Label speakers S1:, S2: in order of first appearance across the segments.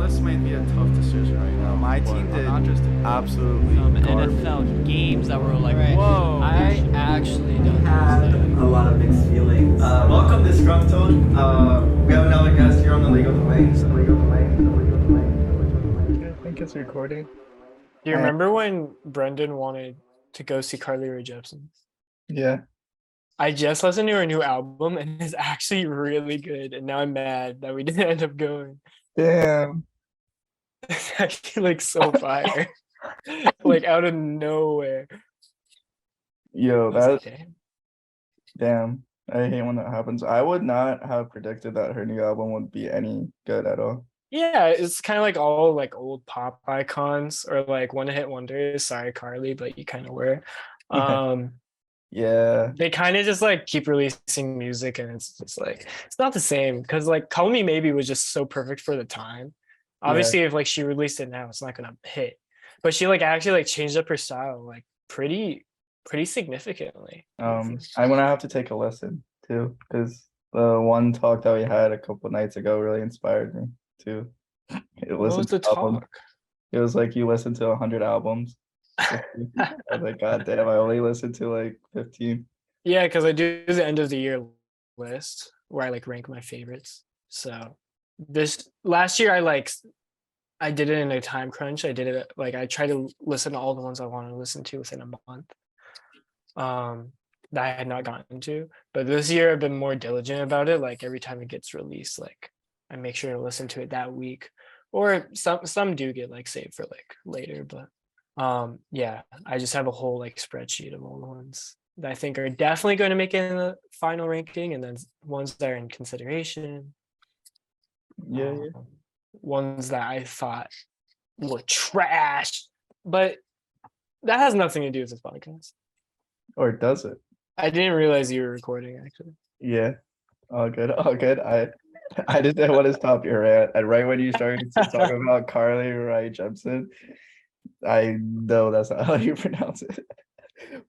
S1: this might be a tough decision right now.
S2: My
S1: but
S2: team did
S1: I'm not just
S2: absolutely garbage.
S3: NFL games that were like,
S4: Right.
S3: whoa. I actually don't
S5: Had
S3: know.
S5: a lot of mixed feelings. Welcome, Disgruntled. We have another guest here on the Legal Domains.
S2: I think it's recording.
S4: Do you remember when Brendan wanted to go see Carly Rae Jepsen?
S2: Yeah.
S4: I just listened to her new album and it's actually really good. And now I'm mad that we didn't end up going.
S2: Damn.
S4: It's actually like so fire. Like out of nowhere.
S2: Yo,
S4: I was like,
S2: that
S4: damn.
S2: damn. I hate when that happens. I would not have predicted that her new album would be any good at all.
S4: Yeah, it's kind of like all like old pop icons or like one hit wonders. Sorry, Carly, but you kind of were.
S2: Yeah.
S4: They kind of just like keep releasing music and it's just like it's not the same because like Call Me Maybe was just so perfect for the time. Obviously, if like she released it now, it's not gonna hit. But she like actually like changed up her style like pretty significantly.
S2: I'm gonna have to take a listen too, because the one talk that we had a couple nights ago really inspired me too. It
S4: What was the talk?
S2: It was like you listen to 100 albums. I was like, God damn, I only listened to like 15.
S4: Yeah, because I do the end of the year list where I like rank my favorites. So this last year I did it in a time crunch. I did it like I tried to listen to all the ones I wanted to listen to within a month. That I had not gotten to. But this year I've been more diligent about it. Like every time it gets released, like I make sure to listen to it that week. Or some do get like saved for like later, but yeah, I just have a whole like spreadsheet of all the ones that I think are definitely going to make it in the final ranking, and then ones that are in consideration.
S2: Yeah.
S4: Ones that I thought were trash, but that has nothing to do with this podcast.
S2: Or does it?
S4: I didn't realize you were recording actually.
S2: Yeah. All good. All good. I just didn't want to stop your rant. And right when you started to talk about Carly Rae Jepsen, I know that's not how you pronounce it.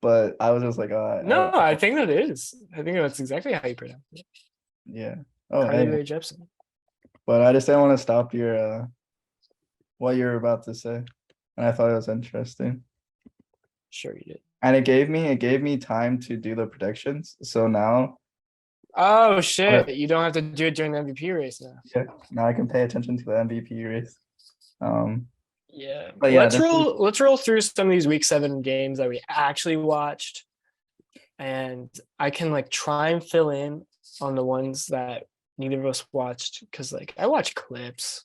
S2: But I was just like,
S4: no, I think that is. I think that's exactly how you pronounce it.
S2: Yeah. Oh,
S4: Carly Rae Jepsen.
S2: But I just didn't want to stop your what you're about to say. And I thought it was interesting.
S4: Sure you did.
S2: And it gave me time to do the predictions. So now
S4: Oh shit, you don't have to do it during the MVP race now.
S2: Yeah, now I can pay attention to the MVP race.
S4: Yeah.
S2: But yeah,
S4: let's roll through some of these week 7 games that we actually watched. And I can like try and fill in on the ones that neither of us watched because like I watch clips.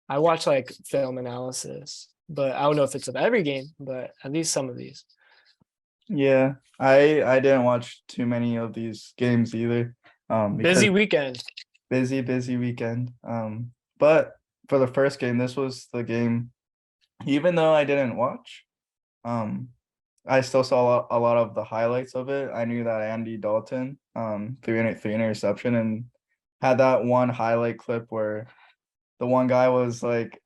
S4: I watch like film analysis, but I don't know if it's of every game, but at least some of these.
S2: Yeah, I didn't watch too many of these games either.
S4: Busy weekend.
S2: Busy weekend. But for the first game, this was the game, even though I didn't watch, I still saw a lot of the highlights of it. I knew that Andy Dalton threw an interception and had that one highlight clip where the one guy was like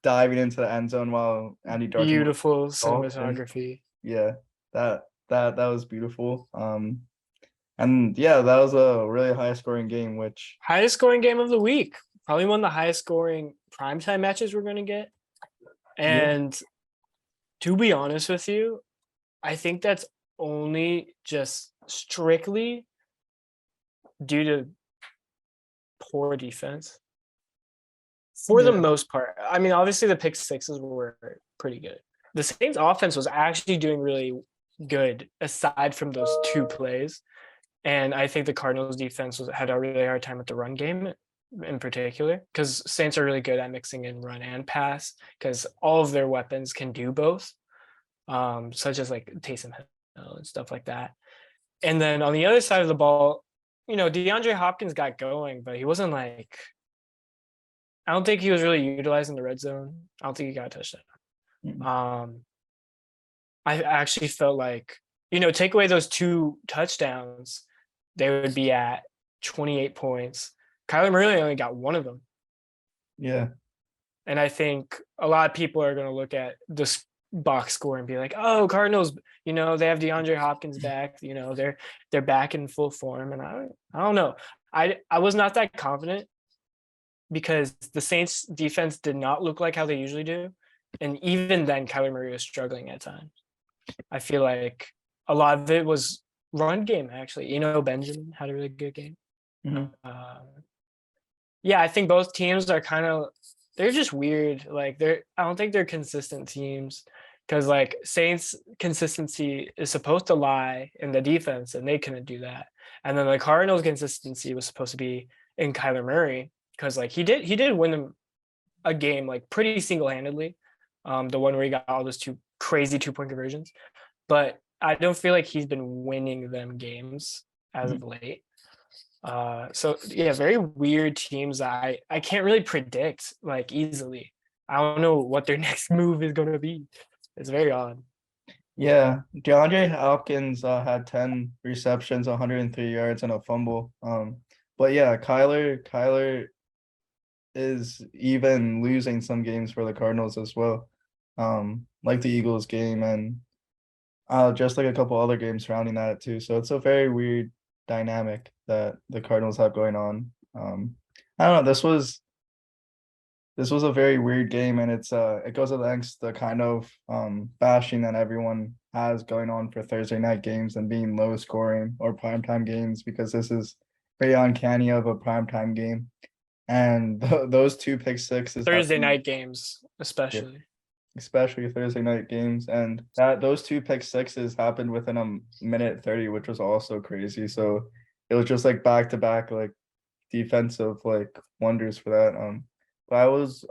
S2: diving into the end zone while Andy Dalton.
S4: Beautiful cinematography.
S2: Yeah, that was beautiful. And yeah, that was a really high scoring game, which
S4: highest scoring game of the week. Probably one of the highest scoring primetime matches we're going to get. And to be honest with you, I think that's only just strictly due to poor defense. For the most part. I mean, obviously the pick sixes were pretty good. The Saints offense was actually doing really good aside from those 2 plays. And I think the Cardinals defense had a really hard time with the run game in particular, because Saints are really good at mixing in run and pass because all of their weapons can do both, such as like Taysom Hill and stuff like that. And then on the other side of the ball, you know, DeAndre Hopkins got going, but he wasn't like, I don't think he was really utilized in the red zone. I don't think he got a touchdown. I actually felt like, you know, take away those 2 touchdowns, they would be at 28 points. Kyler Murray only got 1 of them.
S2: Yeah.
S4: And I think a lot of people are going to look at this box score and be like, oh, Cardinals, you know, they have DeAndre Hopkins back, you know, they're back in full form. And I don't know. I was not that confident because the Saints defense did not look like how they usually do. And even then, Kyler Murray was struggling at times. I feel like a lot of it was run game, actually. Benjamin had a really good game.
S2: Mhm.
S4: Yeah, I think both teams are they're just weird. Like I don't think they're consistent teams, because like Saints consistency is supposed to lie in the defense, and they couldn't do that. And then the Cardinals consistency was supposed to be in Kyler Murray, because like he did win them a game like pretty single-handedly. The one where he got all those two crazy 2-point conversions, but I don't feel like he's been winning them games as of late. So yeah, very weird teams. I can't really predict like easily. I don't know what their next move is going to be. It's very odd.
S2: Yeah, DeAndre Hopkins had 10 receptions, 103 yards, and a fumble. But yeah, Kyler is even losing some games for the Cardinals as well. Like the Eagles game and just like a couple other games surrounding that too. So it's a very weird dynamic that the Cardinals have going on. I don't know. This was a very weird game, and it goes against the kind of bashing that everyone has going on for Thursday night games and being low scoring or primetime games, because this is very uncanny of a primetime game. And those two pick sixes
S4: Thursday night games, especially.
S2: Especially Thursday night games, and those two pick sixes happened within a minute 30, which was also crazy. So it was just like back to back like defensive like wonders for that. But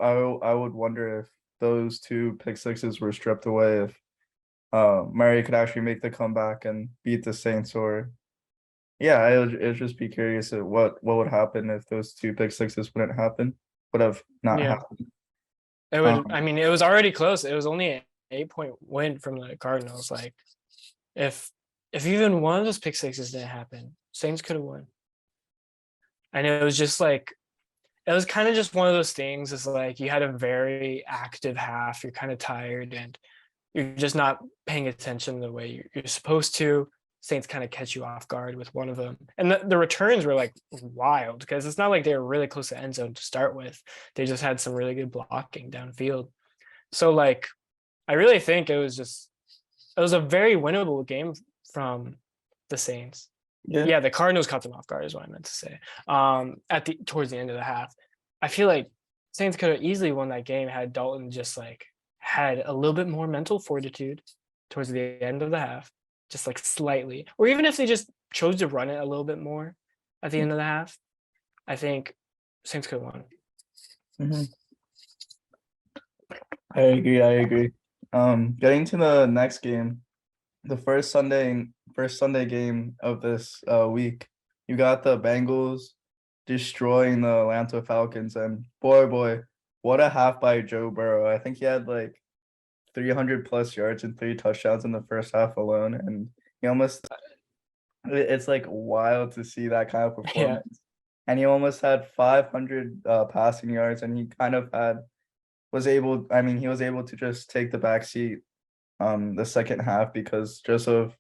S2: I would wonder if those two pick sixes were stripped away, if Murray could actually make the comeback and beat the Saints, or it'd just be curious at what would happen if those two pick sixes would have not
S4: Yeah.
S2: happened.
S4: It would. I mean, it was already close. It was only an 8-point win from the Cardinals. Like, if even one of those pick sixes didn't happen, Saints could have won. And it was just like, it was kind of just one of those things. It's like you had a very active half. You're kind of tired, and you're just not paying attention the way you're supposed to. Saints kind of catch you off guard with one of them. And the returns were like wild, because it's not like they were really close to end zone to start with. They just had some really good blocking downfield. So like, I really think it was a very winnable game from the Saints. Yeah, the Cardinals caught them off guard is what I meant to say. Towards the end of the half, I feel like Saints could have easily won that game had Dalton just like had a little bit more mental fortitude towards the end of the half. Just like slightly, or even if they just chose to run it a little bit more at the end of the half, I think Saints could have won.
S2: I agree. Getting to the next game, the first Sunday game of this week, you got the Bengals destroying the Atlanta Falcons, and boy, what a half by Joe Burrow. I think he had like 300 plus yards and 3 touchdowns in the first half alone, and it's like wild to see that kind of performance. Yeah. And he almost had 500 passing yards, and he kind of was able to just take the back seat the second half, because just of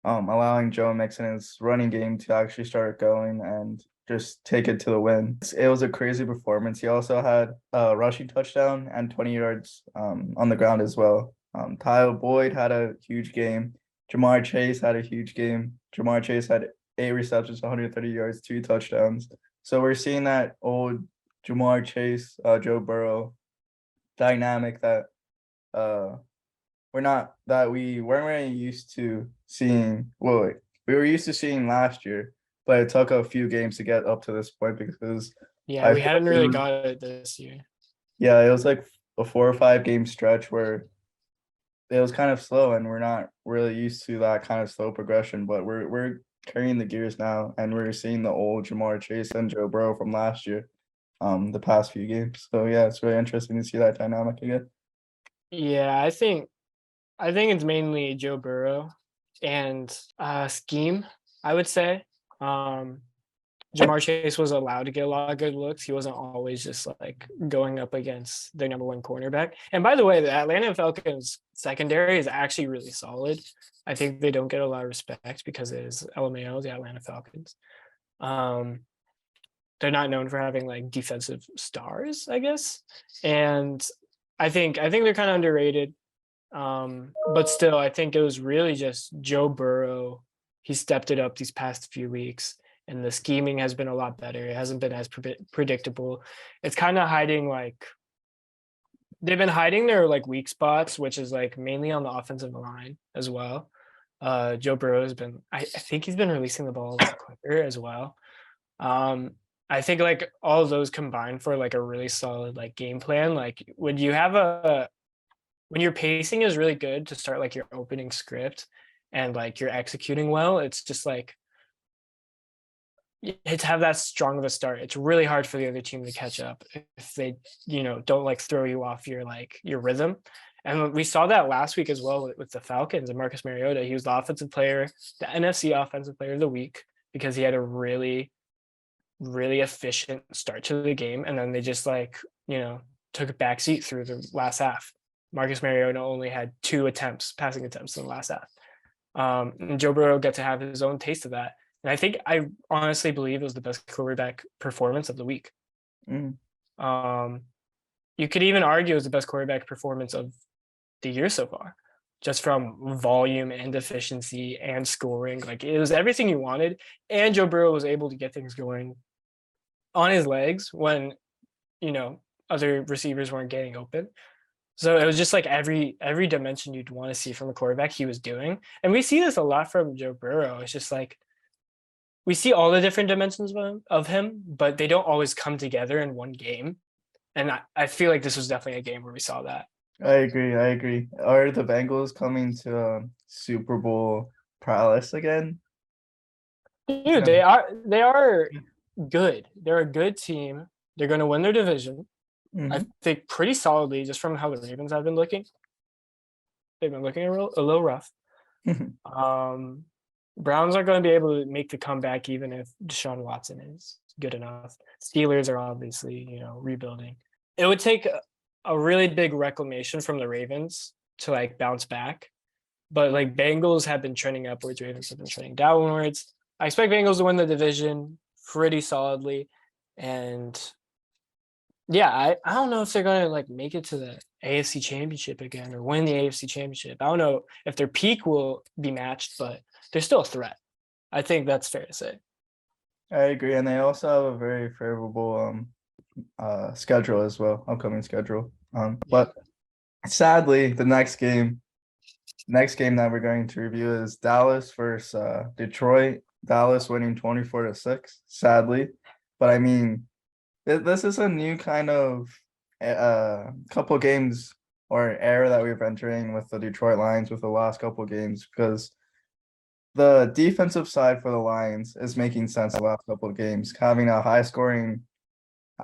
S2: allowing Joe Mixon's running game to actually start going and just take it to the win. It was a crazy performance. He also had a rushing touchdown and 20 yards on the ground as well. Tyler Boyd had a huge game. Jamar Chase had a huge game. Jamar Chase had 8 receptions, 130 yards, 2 touchdowns. So we're seeing that old Jamar Chase, Joe Burrow dynamic that we weren't really used to seeing. Well, we were used to seeing last year, but it took a few games to get up to this point, because
S4: we hadn't really got it this year.
S2: Yeah, it was like a 4 or 5 game stretch where it was kind of slow, and we're not really used to that kind of slow progression. But we're carrying the gears now, and we're seeing the old Jamar Chase and Joe Burrow from last year, the past few games. So yeah, it's really interesting to see that dynamic again.
S4: Yeah, I think it's mainly Joe Burrow and scheme, I would say. Jamar Chase was allowed to get a lot of good looks. He wasn't always just like going up against their number 1 cornerback. And by the way, the Atlanta Falcons secondary is actually really solid. I think they don't get a lot of respect because it is LMAO, the Atlanta Falcons. they're not known for having like defensive stars, I guess. And I think they're kind of underrated. But still, I think it was really just Joe Burrow. He stepped it up these past few weeks, and the scheming has been a lot better. It hasn't been as predictable. It's kind of hiding like they've been hiding their like weak spots, which is like mainly on the offensive line as well. Joe Burrow has been, I think he's been releasing the ball quicker as well. I think like all of those combined for like a really solid like game plan. Like when your pacing is really good to start like your opening script and like you're executing well, it's just like to have that strong of a start. It's really hard for the other team to catch up if they, don't like throw you off your rhythm. And we saw that last week as well with the Falcons and Marcus Mariota. He was the offensive player, the NFC offensive player of the week, because he had a really, really efficient start to the game. And then they just took a backseat through the last half. Marcus Mariota only had 2 passing attempts in the last half. And Joe Burrow got to have his own taste of that. And I honestly believe it was the best quarterback performance of the week. You could even argue it was the best quarterback performance of the year so far, just from volume and efficiency and scoring. Like it was everything you wanted. And Joe Burrow was able to get things going on his legs when, other receivers weren't getting open. So it was just like every dimension you'd want to see from a quarterback he was doing. And we see this a lot from Joe Burrow. It's just like we see all the different dimensions of him, but they don't always come together in one game. And I feel like this was definitely a game where we saw that.
S2: I agree. Are the Bengals coming to Super Bowl prowess again?
S4: Dude, they are good. They're a good team. They're going to win their division. I think pretty solidly, just from how the Ravens have been looking. They've been looking a little rough. Browns are going to be able to make the comeback even if Deshaun Watson is good enough. Steelers are obviously, rebuilding. It would take a really big reclamation from the Ravens to like bounce back. But like Bengals have been trending upwards, Ravens have been trending downwards. I expect Bengals to win the division pretty solidly. And yeah, I don't know if they're going to like make it to the AFC Championship again or win the AFC Championship. I don't know if their peak will be matched, but they're still a threat. I think that's fair to say.
S2: I agree, and they also have a very favorable schedule as well, upcoming schedule. But sadly, the next game that we're going to review is Dallas versus Detroit. Dallas winning 24-6, sadly. But I mean, this is a new kind of couple games or era that we're entering with the Detroit Lions with the last couple games, because the defensive side for the Lions is making sense the last couple of games, having a high scoring,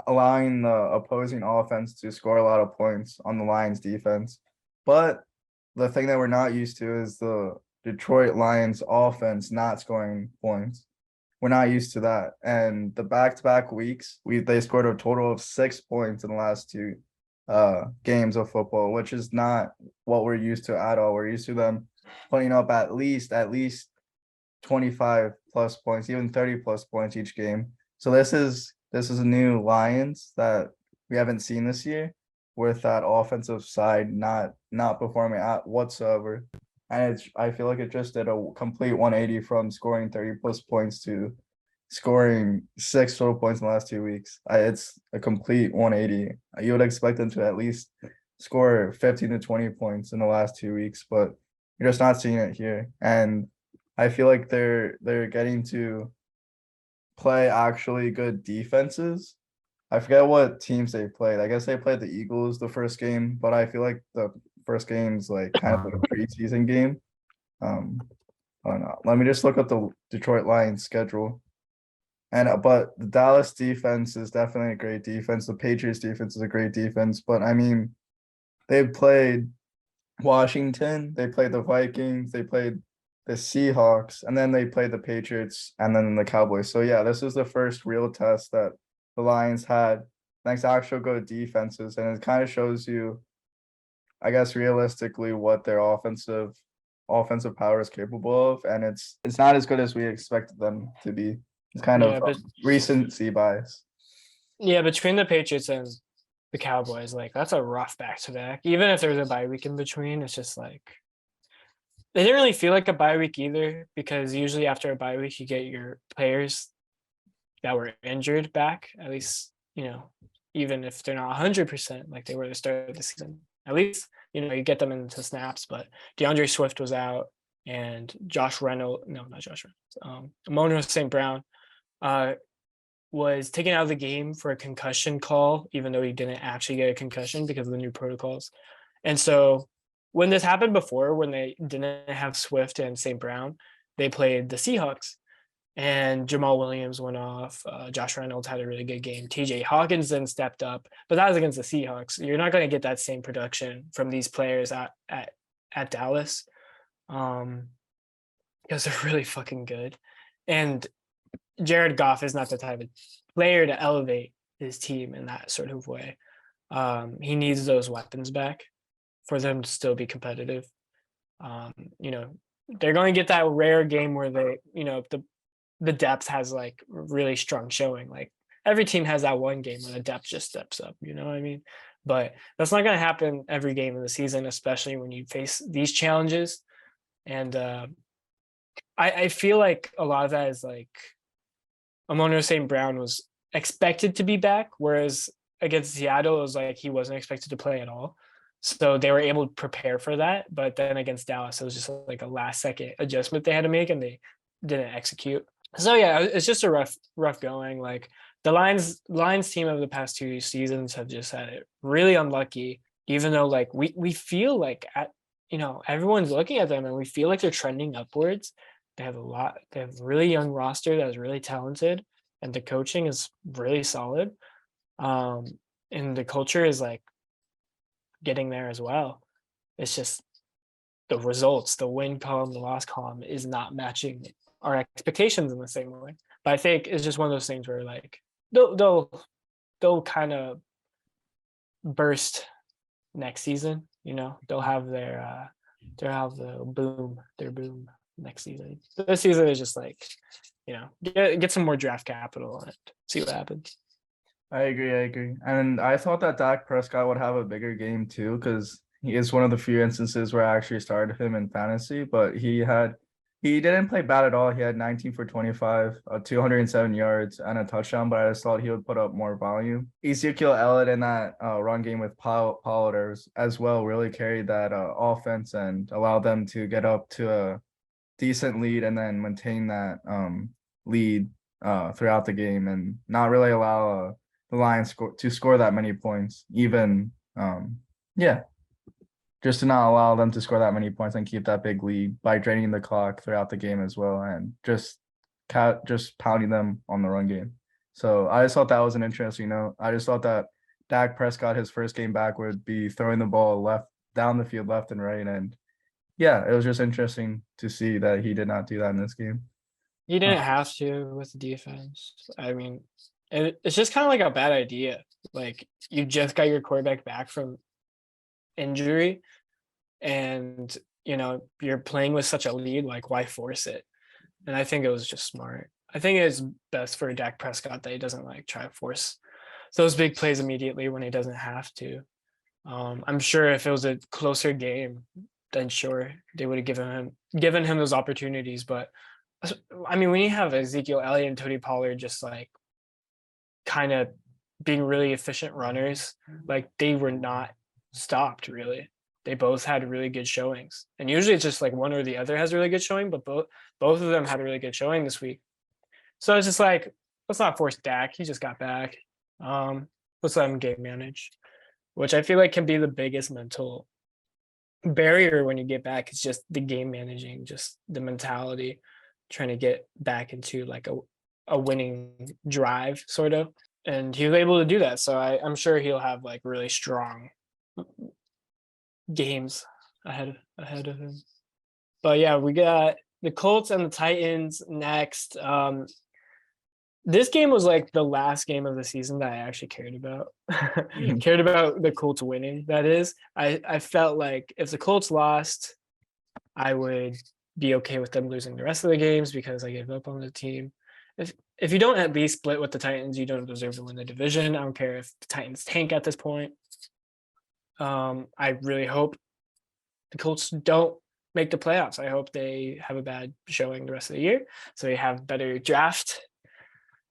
S2: allowing the opposing offense to score a lot of points on the Lions defense. But the thing that we're not used to is the Detroit Lions offense not scoring points. We're not used to that. And the back-to-back weeks, they scored a total of 6 points in the last 2 games of football, which is not what we're used to at all. We're used to them putting up at least 25 plus points, even 30 plus points each game. So this is a new Lions that we haven't seen this year, with that offensive side not performing at whatsoever. And I feel like it just did a complete 180 from scoring 30 plus points to scoring 6 total points in the last 2 weeks. It's a complete 180. You would expect them to at least score 15 to 20 points in the last 2 weeks, but you're just not seeing it here. And I feel like they're getting to play actually good defenses. I forget what teams they played. I guess they played the Eagles the first game, but I feel like the first game's like kind of like a preseason game. I don't know. Let me just look up the Detroit Lions schedule. But the Dallas defense is definitely a great defense. The Patriots defense is a great defense. But I mean, they played Washington, they played the Vikings, they played the Seahawks, and then they played the Patriots and then the Cowboys. So yeah, this is the first real test that the Lions had next actual good defenses, and it kind of shows you, I guess, realistically what their offensive power is capable of, and it's not as good as we expected them to be. It's kind
S4: Yeah,
S2: of
S4: but
S2: recency bias.
S4: yeah, between the Patriots and the Cowboys, like that's a rough back to back. Even if there's a bye week in between, it's just like they didn't really feel like a bye week either, because usually after a bye week you get your players that were injured back, at least, even if they're not 100% like they were at the start of the season. At least, you get them into snaps, but DeAndre Swift was out and Josh Reynolds, no, not Josh Reynolds, Amon St. Brown was taken out of the game for a concussion call, even though he didn't actually get a concussion because of the new protocols. And so when this happened before, when they didn't have Swift and St. Brown, they played the Seahawks. And Jamal Williams went off. Josh Reynolds had a really good game. TJ Hawkins then stepped up, but that was against the Seahawks. You're not going to get that same production from these players at Dallas, because they're really fucking good. And Jared Goff is not the type of player to elevate his team in that sort of way. He needs those weapons back for them to still be competitive. They're going to get that rare game where they, the depth has like really strong showing. Like every team has that one game where the depth just steps up, you know what I mean? But that's not going to happen every game of the season, especially when you face these challenges. And I feel like a lot of that is like Amon St. Brown was expected to be back, whereas against Seattle, it was like he wasn't expected to play at all. So they were able to prepare for that. But then against Dallas, it was just like a last second adjustment they had to make and they didn't execute. So yeah, it's just a rough going. Like the Lions team of the past 2 seasons have just had it really unlucky, even though like we feel like everyone's looking at them and we feel like they're trending upwards. They have a really young roster that is really talented and the coaching is really solid. And the culture is like getting there as well. It's just the results, the win column, the loss column is not matching our expectations in the same way. But I think it's just one of those things where like they'll kind of burst next season. They'll have their boom next season. This season is just like, get some more draft capital and see what happens.
S2: I agree. And I thought that Dak Prescott would have a bigger game too, because he is one of the few instances where I actually started him in fantasy, but he didn't play bad at all. He had 19 for 25, 207 yards and a touchdown, but I just thought he would put up more volume. Ezekiel Elliott in that run game with Pollard as well really carried that offense and allowed them to get up to a decent lead and then maintain that lead throughout the game and not really allow the Lions to score that many points, even just to not allow them to score that many points and keep that big lead by draining the clock throughout the game as well and just pounding them on the run game. So I just thought that was an interesting note. I just thought that Dak Prescott, his first game back, would be throwing the ball down the field left and right. And yeah, it was just interesting to see that he did not do that in this game.
S4: He didn't have to with the defense. I mean, it's just kind of like a bad idea. Like you just got your quarterback back from injury and you're playing with such a lead, like why force it? And I think it was just smart. I think it's best for Dak Prescott that he doesn't like try to force those big plays immediately when he doesn't have to. I'm sure if it was a closer game, then sure they would have given him those opportunities. But I mean, when you have Ezekiel Elliott and Tony Pollard just like kind of being really efficient runners, like they were not stopped really. They both had really good showings, and usually it's just like one or the other has a really good showing, but both of them had a really good showing this week. So it's just like, let's not force Dak. He just got back. Let's let him game manage, which I feel like can be the biggest mental barrier when you get back. It's just the game managing, just the mentality, trying to get back into like a winning drive sort of. And he was able to do that. So I'm sure he'll have like really strong games ahead of him. But yeah, we got the Colts and the Titans next. This game was like the last game of the season that I actually cared about. Cared about the Colts winning, that is. I felt like if the Colts lost, I would be okay with them losing the rest of the games because I gave up on the team. if you don't at least split with the Titans, you don't deserve to win the division. I don't care if the Titans tank at this point. I really hope the Colts don't make the playoffs. I hope they have a bad showing the rest of the year, so they have better draft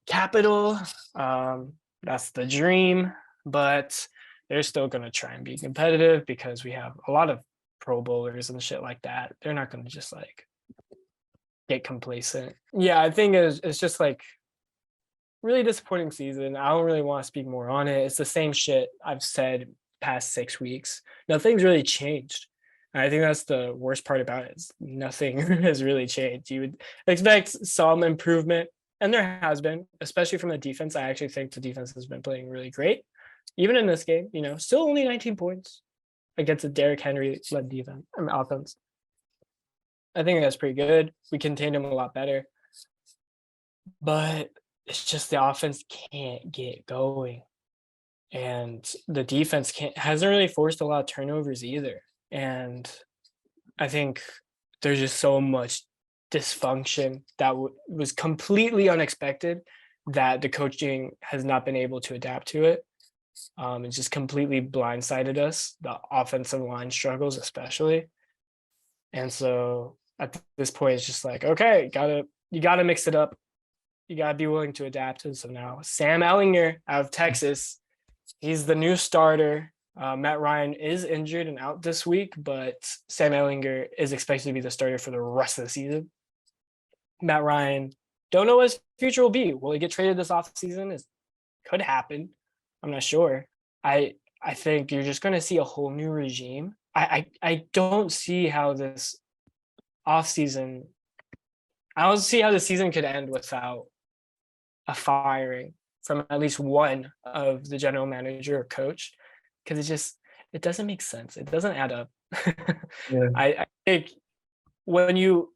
S4: capital. That's the dream, but they're still going to try and be competitive because we have a lot of Pro Bowlers and shit like that. They're not going to just like get complacent. Yeah, I think it's just like really disappointing season. I don't really want to speak more on it. It's the same shit I've said past 6 weeks. Nothing's really changed. And I think that's the worst part about it. Is nothing has really changed. You would expect some improvement, and there has been, especially from the defense. I actually think the defense has been playing really great. Even in this game, still only 19 points against a Derrick Henry-led defense, offense. I think that's pretty good. We contained him a lot better. But it's just the offense can't get going. And the defense hasn't really forced a lot of turnovers either. And I think there's just so much dysfunction that was completely unexpected that the coaching has not been able to adapt to it. It just completely blindsided us, the offensive line struggles especially. And so at this point, it's just like, okay, you gotta mix it up. You gotta be willing to adapt. And so now Sam Ehlinger out of Texas, he's the new starter. Matt Ryan is injured and out this week, but Sam Ehlinger is expected to be the starter for the rest of the season. Matt Ryan, don't know what his future will be. Will he get traded this offseason? It could happen. I'm not sure. I think you're just going to see a whole new regime. I don't see how this offseason, I don't see how the season could end without a firing from at least one of the general manager or coach, because it doesn't make sense. It doesn't add up.
S2: Yeah.
S4: I think when you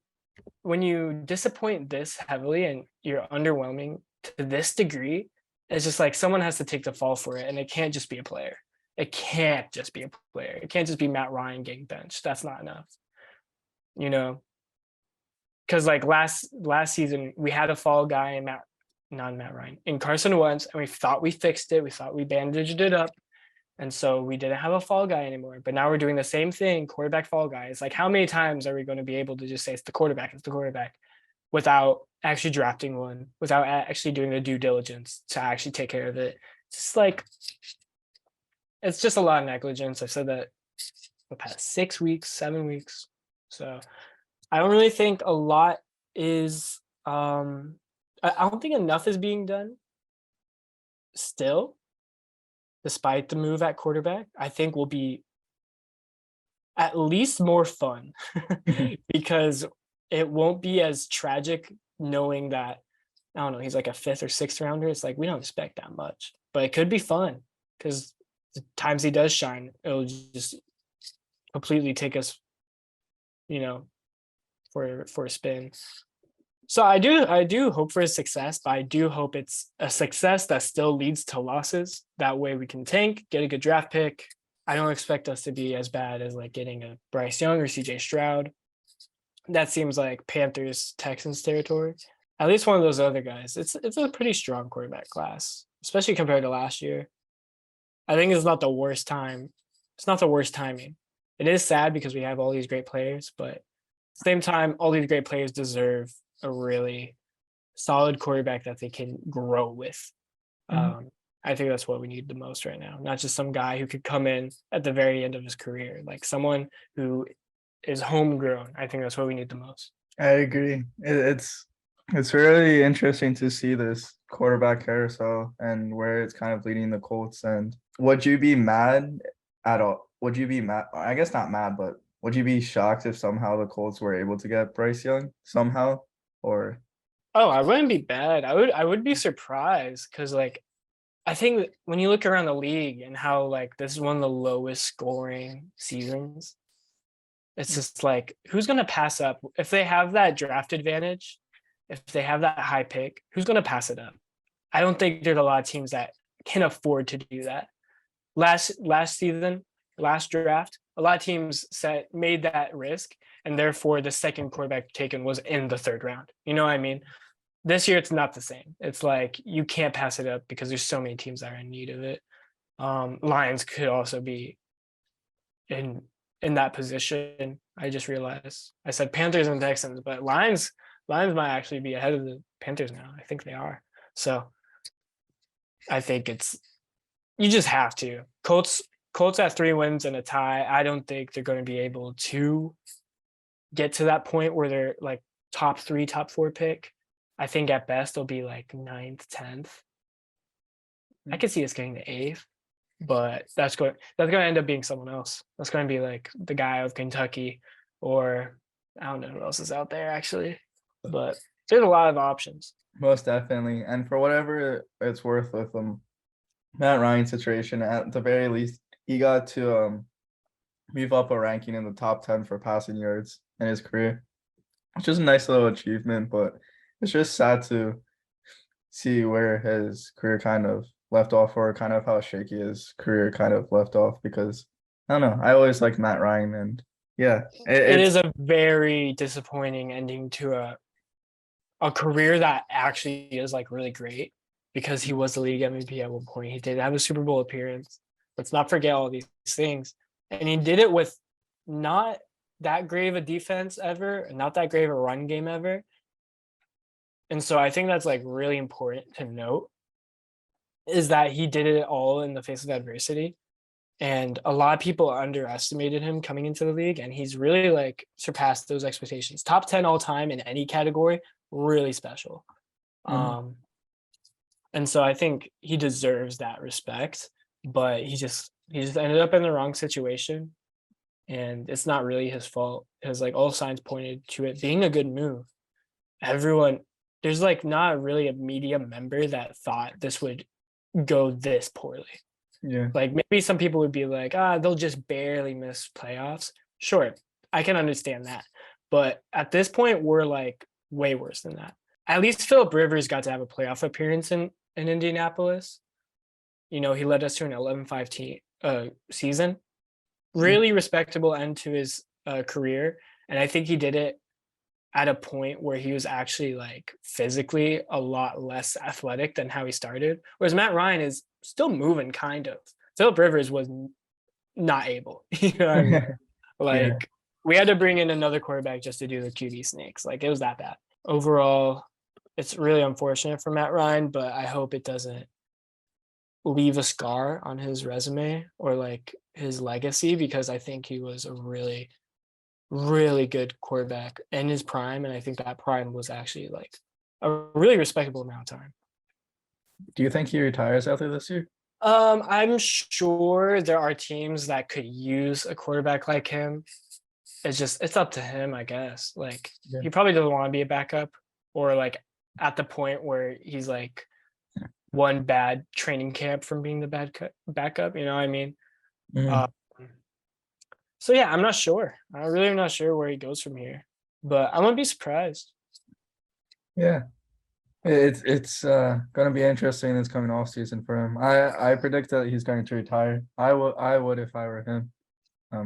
S4: disappoint this heavily and you're underwhelming to this degree, it's just like someone has to take the fall for it, and it can't just be a player. It can't just be a player. It can't just be Matt Ryan getting benched. That's not enough, because like last season we had a fall guy in Matt Ryan in Carson Wentz, and we thought we fixed it. We thought we bandaged it up, and so we didn't have a fall guy anymore. But now we're doing the same thing, quarterback fall guy. It's like, how many times are we going to be able to just say it's the quarterback, without actually drafting one, without actually doing the due diligence to actually take care of it? It's like, it's just a lot of negligence. I've said that the past 6 weeks, 7 weeks. So I don't really think a lot is, I don't think enough is being done still, despite the move at quarterback. I think will be at least more fun because it won't be as tragic knowing that, I don't know, he's like a 5th or 6th rounder. It's like, we don't expect that much, but it could be fun because the times he does shine, it'll just completely take us, for a spin. So I do hope for his success, but I do hope it's a success that still leads to losses. That way we can tank, get a good draft pick. I don't expect us to be as bad as like getting a Bryce Young or CJ Stroud. That seems like Panthers, Texans territory. At least one of those other guys. It's a pretty strong quarterback class, especially compared to last year. I think it's not the worst time. It's not the worst timing. It is sad because we have all these great players, but at the same time, all these great players deserve a really solid quarterback that they can grow with. I think that's what we need the most right now. Not just some guy who could come in at the very end of his career, like someone who is homegrown. I think that's what we need the most.
S2: I agree. It's really interesting to see this quarterback carousel and where it's kind of leading the Colts. And would you be mad at all? Would you be mad? I guess not mad, but would you be shocked if somehow the Colts were able to get Bryce Young somehow? Or
S4: I wouldn't be bad. I would be surprised because like I think when you look around the league and how like this is one of the lowest scoring seasons, it's just like, who's going to pass up if they have that draft advantage? If they have that high pick, who's going to pass it up? I don't think there's a lot of teams that can afford to do that. Last season, last draft, a lot of teams made that risk, and therefore the second quarterback taken was in the 3rd round. You know what I mean? this year it's not the same. It's like you can't pass it up because there's so many teams that are in need of it. Lions could also be in that position. I just realized I said Panthers and Texans, but Lions might actually be ahead of the Panthers now. I think they are. So I think you just have to. Colts have 3 wins and a tie. I don't think they're going to be able to get to that point where they're like top 3, top 4 pick. I think at best they'll be like 9th, 10th. I could see us getting the 8th, but that's going to end up being someone else. That's going to be like the guy of Kentucky, or I don't know who else is out there actually. But there's a lot of options.
S2: Most definitely. And for whatever it's worth with Matt Ryan's situation, at the very least, he got to move up a ranking in the top 10 for passing yards in his career, which is a nice little achievement, but it's just sad to see where his career kind of left off, or kind of how shaky his career kind of left off, because I don't know. I always like Matt Ryan, and yeah,
S4: it is a very disappointing ending to a career that actually is like really great, because he was the league MVP at one point. He did have a Super Bowl appearance. Let's not forget all these things. And he did it with not that great of a defense ever, not that great of a run game ever. And so I think that's like really important to note, is that he did it all in the face of adversity. And a lot of people underestimated him coming into the league, and he's really like surpassed those expectations. Top 10 all time in any category, really special. And so I think he deserves that respect, but he just ended up in the wrong situation, and it's not really his fault, because like all signs pointed to it being a good move. There's like not really a media member that thought this would go this poorly.
S2: Yeah.
S4: Like maybe some people would be like, they'll just barely miss playoffs. Sure, I can understand that. But at this point, we're like way worse than that. At least Phillip Rivers got to have a playoff appearance in Indianapolis. You know, he led us to an 11-5 season. Really respectable end to his career. And I think he did it at a point where he was actually like physically a lot less athletic than how he started. Whereas Matt Ryan is still moving, kind of. Phillip Rivers was not able. You know what I mean? Like we had to bring in another quarterback just to do the QB sneaks. Like it was that bad. Overall, it's really unfortunate for Matt Ryan, but I hope it doesn't leave a scar on his resume or like his legacy, because I think he was a really, really good quarterback in his prime. And I think that prime was actually like a really respectable amount of time.
S2: Do you think he retires after this year?
S4: I'm sure there are teams that could use a quarterback like him. It's up to him, I guess. Like he probably doesn't want to be a backup, or like at the point where he's like one bad training camp from being the backup, you know what I mean? So yeah, I'm not sure. I really am not sure where he goes from here, but I wouldn't be surprised.
S2: Yeah. It's gonna be interesting this coming off season for him. I predict that he's going to retire. I would if I were him.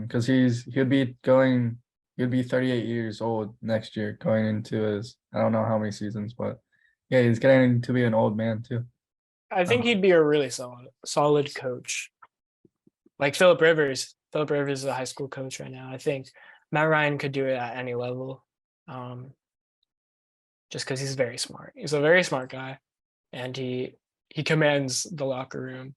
S2: Because he'd be 38 years old next year, going into his, I don't know how many seasons, but yeah, he's getting to be an old man too.
S4: I think he'd be a really solid coach. Like Phillip Rivers. Phillip Rivers is a high school coach right now. I think Matt Ryan could do it at any level. Just because he's very smart. He's a very smart guy, and he commands the locker room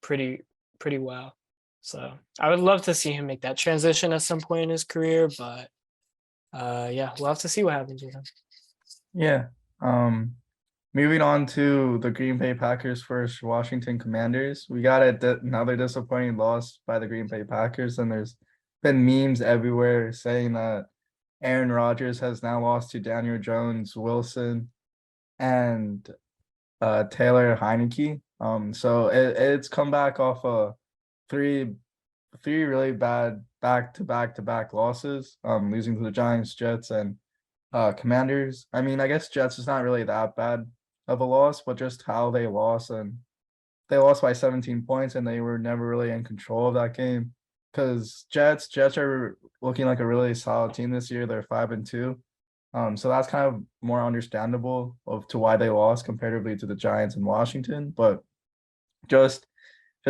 S4: pretty well. So I would love to see him make that transition at some point in his career, but yeah, we'll have to see what happens with him.
S2: Yeah. Moving on to the Green Bay Packers versus Washington Commanders. We got another disappointing loss by the Green Bay Packers, and there's been memes everywhere saying that Aaron Rodgers has now lost to Daniel Jones, Wilson, and Taylor Heineke. So it's come back off three really bad back-to-back losses, losing to the Giants, Jets, and Commanders. I mean, I guess Jets is not really that bad of a loss, but just how they lost, and they lost by 17 points, and they were never really in control of that game. Because Jets are looking like a really solid team this year. They're 5-2. So that's kind of more understandable of to why they lost comparatively to the Giants and Washington, but just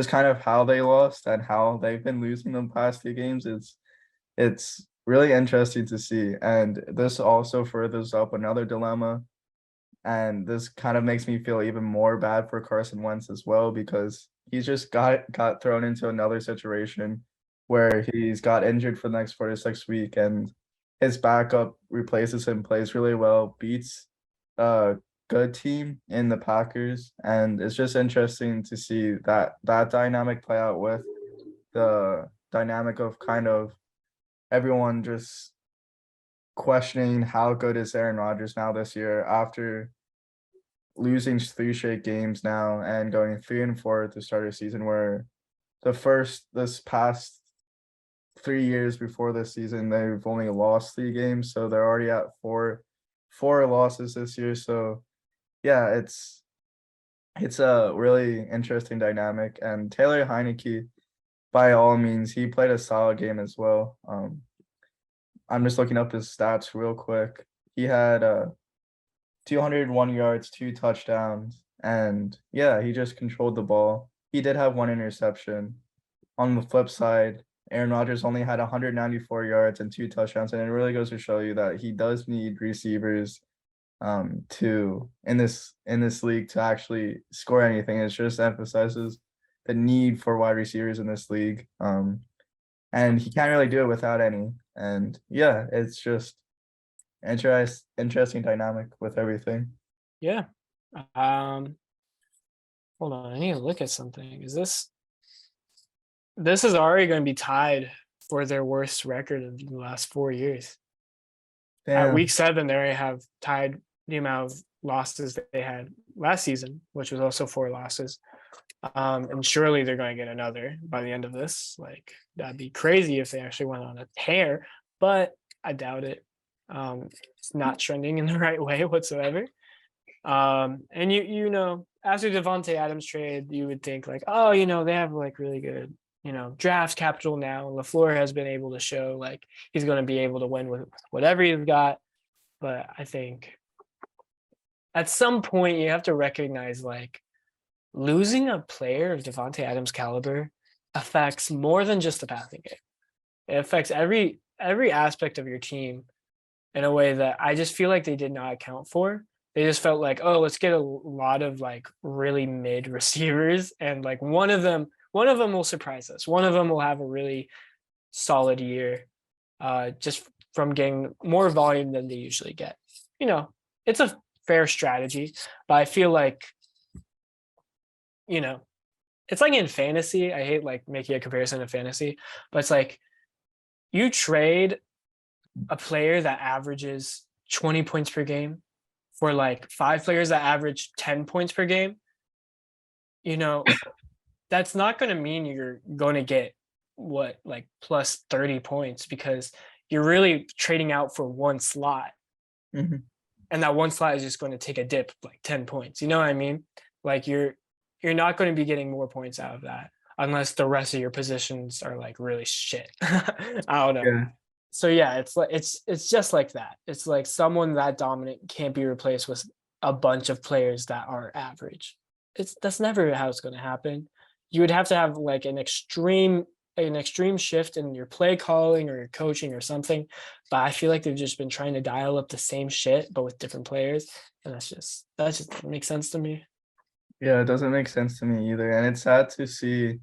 S2: kind of how they lost and how they've been losing the past few games it's really interesting to see. And this also furthers up another dilemma. And this kind of makes me feel even more bad for Carson Wentz as well, because he's just got thrown into another situation where he's got injured for the next 4 to 6 weeks, and his backup replaces him, plays really well, beats a good team in the Packers. And it's just interesting to see that dynamic play out with the dynamic of kind of everyone just questioning how good is Aaron Rodgers now this year after losing 3 straight games now and going 3-4 at the start of the season, where this past 3 years before this season they've only lost 3 games, so they're already at four losses this year. So yeah, it's a really interesting dynamic. And Taylor Heineke, by all means, he played a solid game as well. I'm just looking up his stats real quick. He had 201 yards, 2 touchdowns, and yeah, he just controlled the ball. He did have 1 interception. On the flip side, Aaron Rodgers only had 194 yards and 2 touchdowns, and it really goes to show you that he does need receivers to in this league to actually score anything. It just emphasizes the need for wide receivers in this league. And he can't really do it without any. And yeah, it's just interesting dynamic with everything.
S4: Yeah. Hold on, I need to look at something. This is already going to be tied for their worst record of the last 4 years. At week 7, they already have tied the amount of losses that they had last season, which was also 4 losses. And surely they're going to get another by the end of this. Like, that'd be crazy if they actually went on a tear, but I doubt it. It's not trending in the right way whatsoever. And you know, after Devontae Adams trade, you would think like, oh, you know, they have like really good, you know, draft capital now. And LaFleur has been able to show like he's going to be able to win with whatever he's got. But I think at some point you have to recognize like losing a player of Devontae Adams' caliber affects more than just the passing game. It affects every aspect of your team in a way that I just feel like they did not account for. They just felt like, oh, let's get a lot of like really mid receivers, and like one of them will surprise us. One of them will have a really solid year, just from getting more volume than they usually get. You know, it's a fair strategy, but I feel like, you know, it's like in fantasy. I hate like making a comparison to fantasy, but it's like you trade a player that averages 20 points per game for like 5 players that average 10 points per game. You know, that's not going to mean you're going to get what, like plus 30 points, because you're really trading out for one slot.
S2: Mm-hmm.
S4: And that one slot is just going to take a dip like 10 points. You know what I mean? Like you're not going to be getting more points out of that unless the rest of your positions are like really shit. I don't know. Yeah. So yeah, it's like it's just like that. It's like someone that dominant can't be replaced with a bunch of players that are average. That's never how it's going to happen. You would have to have like an extreme shift in your play calling or your coaching or something. But I feel like they've just been trying to dial up the same shit but with different players, and that just makes sense to me.
S2: Yeah, it doesn't make sense to me either. And it's sad to see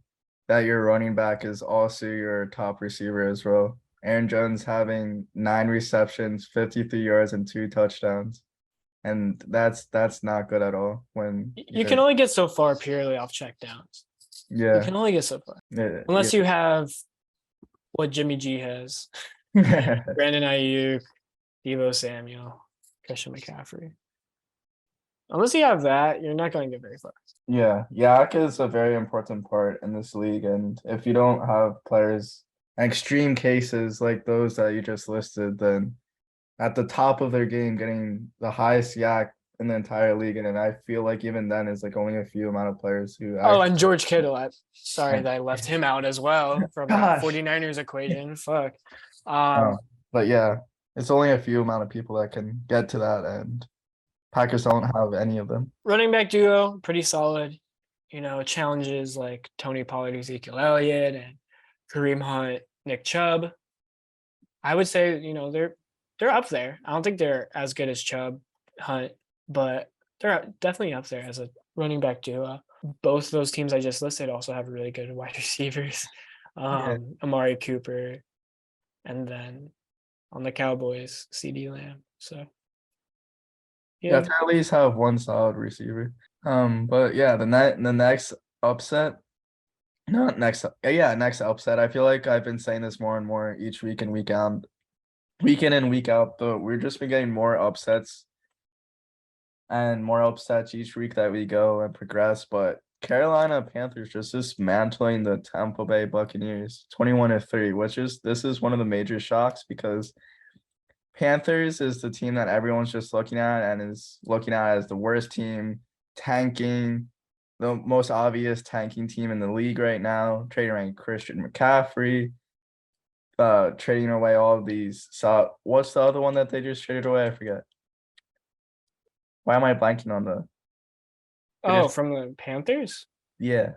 S2: that your running back is also your top receiver as well. Aaron Jones having 9 receptions, 53 yards, and 2 touchdowns. And that's not good at all. When
S4: you can only get so far purely off checkdowns.
S2: Yeah.
S4: You can only get so far.
S2: Yeah,
S4: unless you have what Jimmy G has. Brandon Ayuk, Deebo Samuel, Christian McCaffrey. Unless you have that, you're not going to get very far.
S2: Yeah, Yak is a very important part in this league. And if you don't have players, extreme cases like those that you just listed, then at the top of their game, getting the highest Yak in the entire league. And then I feel like even then is like only a few amount of players who
S4: and George Kittle. Sorry that I left him out as well from the 49ers equation. Fuck.
S2: But yeah, It's only a few amount of people that can get to that, and Packers don't have any of them.
S4: Running back duo, pretty solid. Challenges like Tony Pollard, Ezekiel Elliott, and Kareem Hunt, Nick Chubb. I would say, they're up there. I don't think they're as good as Chubb, Hunt, but they're definitely up there as a running back duo. Both of those teams I just listed also have really good wide receivers. Amari Cooper, and then on the Cowboys, CD Lamb. So
S2: Yeah, to at least have one solid receiver. But yeah, the next upset, not next, yeah, next upset. I feel like I've been saying this more and more each week and week out, week in and week out. But we're just been getting more upsets and more upsets each week that we go and progress. But Carolina Panthers just dismantling the Tampa Bay Buccaneers 21-3, which is this is one of the major shocks because Panthers is the team that everyone's just looking at and is looking at as the worst team, tanking, the most obvious tanking team in the league right now, trading away Christian McCaffrey, trading away all of these. So what's the other one that they just traded away? I forget. Why am I blanking on the?
S4: From the Panthers?
S2: Yeah.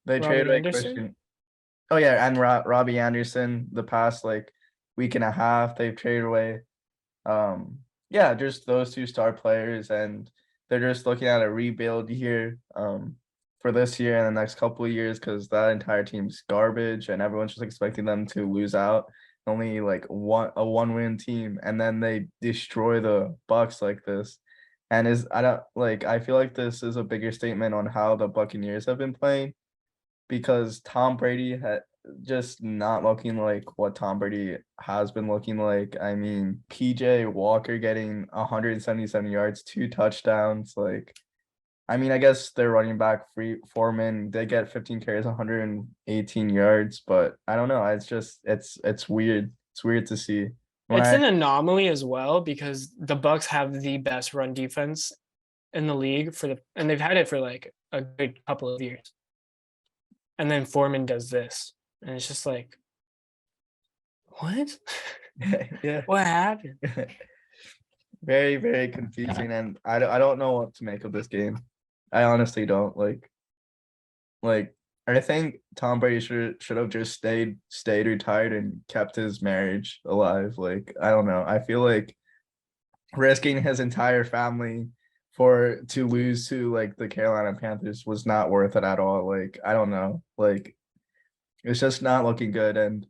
S2: They
S4: Robbie
S2: traded away
S4: Anderson?
S2: Christian. Oh yeah, and Robbie Anderson the past like week and a half they've traded away. Yeah, just those two star players, and they're just looking at a rebuild here for this year and the next couple of years because that entire team's garbage and everyone's just expecting them to lose out. Only like a one-win team, and then they destroy the Bucks like this. And I feel like this is a bigger statement on how the Buccaneers have been playing because Tom Brady had just not looking like what Tom Brady has been looking like. I mean, PJ Walker getting 177 yards, 2 touchdowns. I guess their running back Foreman, they get 15 carries, 118 yards, but I don't know. It's just it's weird. It's weird to see.
S4: It's an anomaly as well because the Bucks have the best run defense in the league and they've had it for like a good couple of years. And then Foreman does this, and it's just like, what?
S2: Yeah.
S4: What happened?
S2: Very, very confusing, and I don't know what to make of this game. I honestly don't like. I think Tom Brady should have just stayed retired and kept his marriage alive. I don't know. I feel like risking his entire family to lose to like the Carolina Panthers was not worth it at all. I don't know. It's just not looking good. And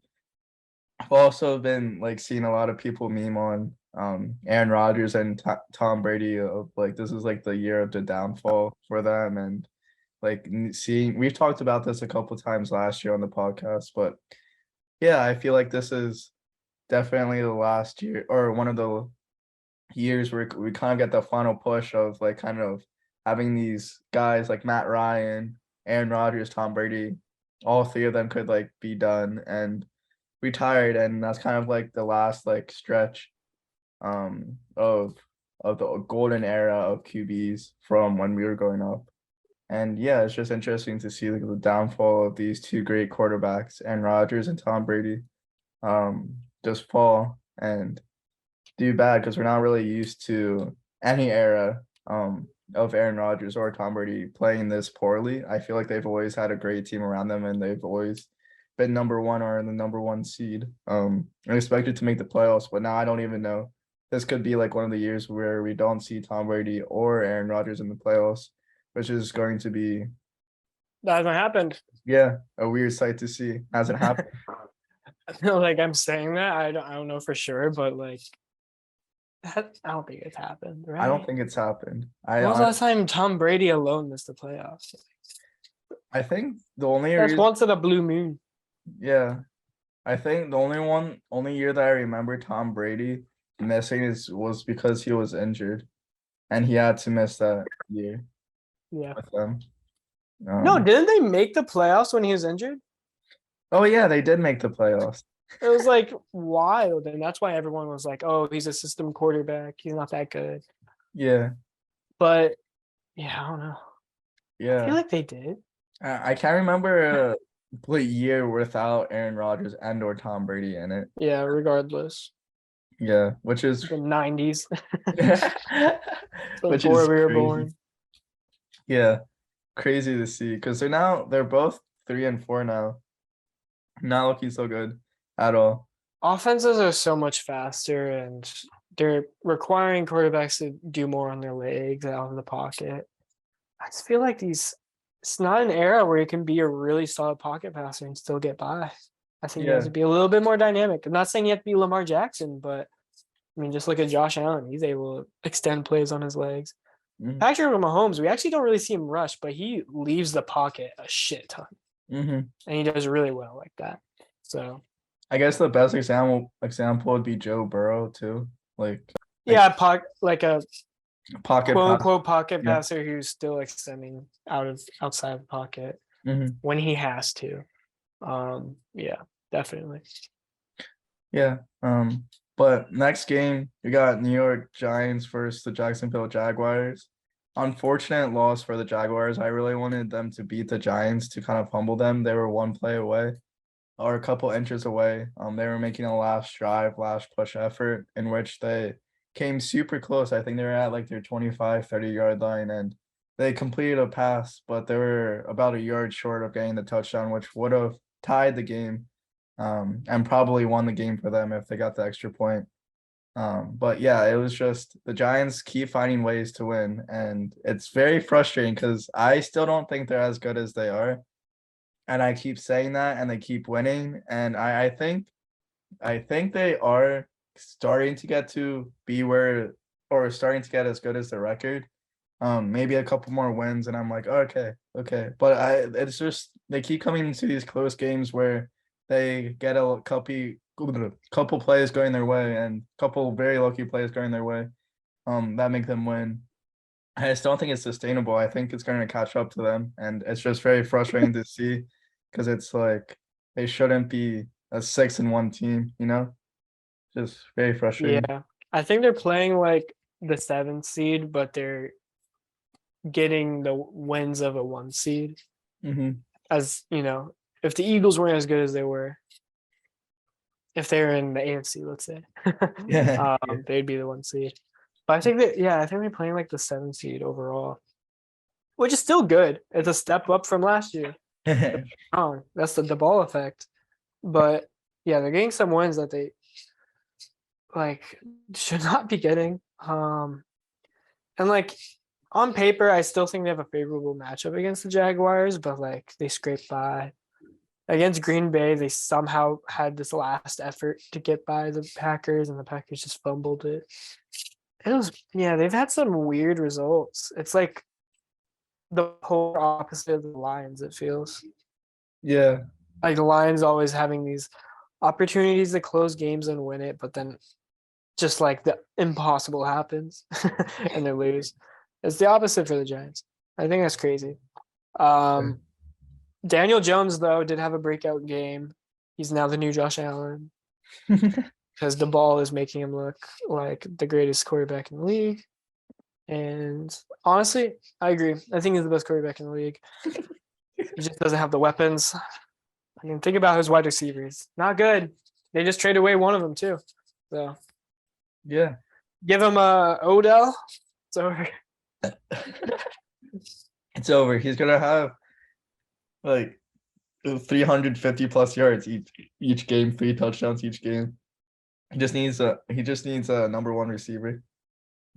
S2: I've also been seeing a lot of people meme on Aaron Rodgers and Tom Brady of this is the year of the downfall for them. And we've talked about this a couple times last year on the podcast, but yeah, I feel like this is definitely the last year or one of the years where we kind of get the final push of kind of having these guys like Matt Ryan, Aaron Rodgers, Tom Brady, all three of them could be done and retired, and that's kind of the last stretch of the golden era of QBs from when we were growing up. And yeah, it's just interesting to see the downfall of these two great quarterbacks, Aaron Rodgers and Tom Brady, just fall and do bad because we're not really used to any era of Aaron Rodgers or Tom Brady playing this poorly. I feel like they've always had a great team around them and they've always been number one or in the number one seed. And expected to make the playoffs, but now I don't even know. This could be one of the years where we don't see Tom Brady or Aaron Rodgers in the playoffs, which is going to be
S4: That hasn't happened.
S2: Yeah, a weird sight to see. Hasn't happened.
S4: I'm saying that I don't know for sure, but I don't think it's happened, right?
S2: I don't think it's happened.
S4: When was the last time Tom Brady alone missed the playoffs?
S2: I think the only
S4: That's
S2: reason,
S4: once in a blue moon.
S2: yeah, I think the only year that I remember Tom Brady missing was because he was injured, and he had to miss that year
S4: Yeah.
S2: with them.
S4: No, didn't they make the playoffs when he was injured?
S2: Oh yeah, they did make the playoffs.
S4: It was wild, and that's why everyone was like, "Oh, he's a system quarterback. He's not that good."
S2: Yeah,
S4: But yeah, I don't know. I
S2: yeah.
S4: feel like they did.
S2: I can't remember a year without Aaron Rodgers and or Tom Brady in it.
S4: Yeah, regardless.
S2: Yeah, which is
S4: the 90s
S2: which
S4: before
S2: is
S4: we were
S2: crazy.
S4: born.
S2: Yeah, crazy to see because they're both 3-4 now. Not looking so good at all.
S4: Offenses are so much faster and they're requiring quarterbacks to do more on their legs out of the pocket. I just feel like it's not an era where you can be a really solid pocket passer and still get by. I think you have
S2: Yeah.
S4: to be a little bit more dynamic. I'm not saying you have to be Lamar Jackson, but I mean, just look at Josh Allen. He's able to extend plays on his legs.
S2: Mhm.
S4: Patrick Mahomes, we actually don't really see him rush, but he leaves the pocket a shit ton.
S2: Mm-hmm.
S4: And he does really well like that. So
S2: I guess the best example would be Joe Burrow too. Like
S4: yeah, like a
S2: pocket
S4: quote
S2: pass.
S4: unquote pocket
S2: Yeah.
S4: passer who's still extending outside the pocket
S2: Mhm.
S4: when he has to. Yeah, definitely.
S2: Yeah. But next game we got New York Giants versus the Jacksonville Jaguars. Unfortunate loss for the Jaguars. I really wanted them to beat the Giants to kind of humble them. They were one play away or a couple inches away. They were making a last drive, last push effort in which they came super close. I think they were at like their 25, 30-yard line and they completed a pass, but they were about a yard short of getting the touchdown, which would have tied the game and probably won the game for them if they got the extra point. But yeah, it was just the Giants keep finding ways to win, and it's very frustrating because I still don't think they're as good as they are. And I keep saying that and they keep winning. And I think they are starting to get to be where or starting to get as good as the record. Maybe a couple more wins, and I'm like, okay. But it's just they keep coming into these close games where they get a couple plays going their way and couple very lucky plays going their way. That make them win. I just don't think it's sustainable. I think it's going to catch up to them, and it's just very frustrating to see because it's like they shouldn't be a 6-1 team, Just very frustrating.
S4: Yeah. I think they're playing like the 7th seed, but they're getting the wins of a 1 seed.
S2: Mm-hmm.
S4: As you know, if the Eagles weren't as good as they were, if they're in the AFC, let's say,
S2: Yeah.
S4: they'd be the 1 seed. But I think I think they're playing like the 7th seed overall, which is still good. It's a step up from last year. Oh, that's the ball effect. But yeah, they're getting some wins that they like should not be getting. And like on paper, I still think they have a favorable matchup against the Jaguars, but like they scraped by. Against Green Bay, they somehow had this last effort to get by the Packers, and the Packers just fumbled it. They've had some weird results. It's like the polar opposite of the Lions, it feels.
S2: Yeah.
S4: Like the Lions always having these opportunities to close games and win it, but then just like the impossible happens and they lose. It's the opposite for the Giants. I think that's crazy. Daniel Jones, though, did have a breakout game. He's now the new Josh Allen because the ball is making him look like the greatest quarterback in the league. And honestly, I agree. I think he's the best quarterback in the league. He just doesn't have the weapons. I mean, think about his wide receivers. Not good. They just traded away one of them, too. So,
S2: Yeah.
S4: give him Odell. It's over.
S2: It's over. He's gonna have like 350 plus yards each game, 3 touchdowns each game. He just needs a number 1 receiver.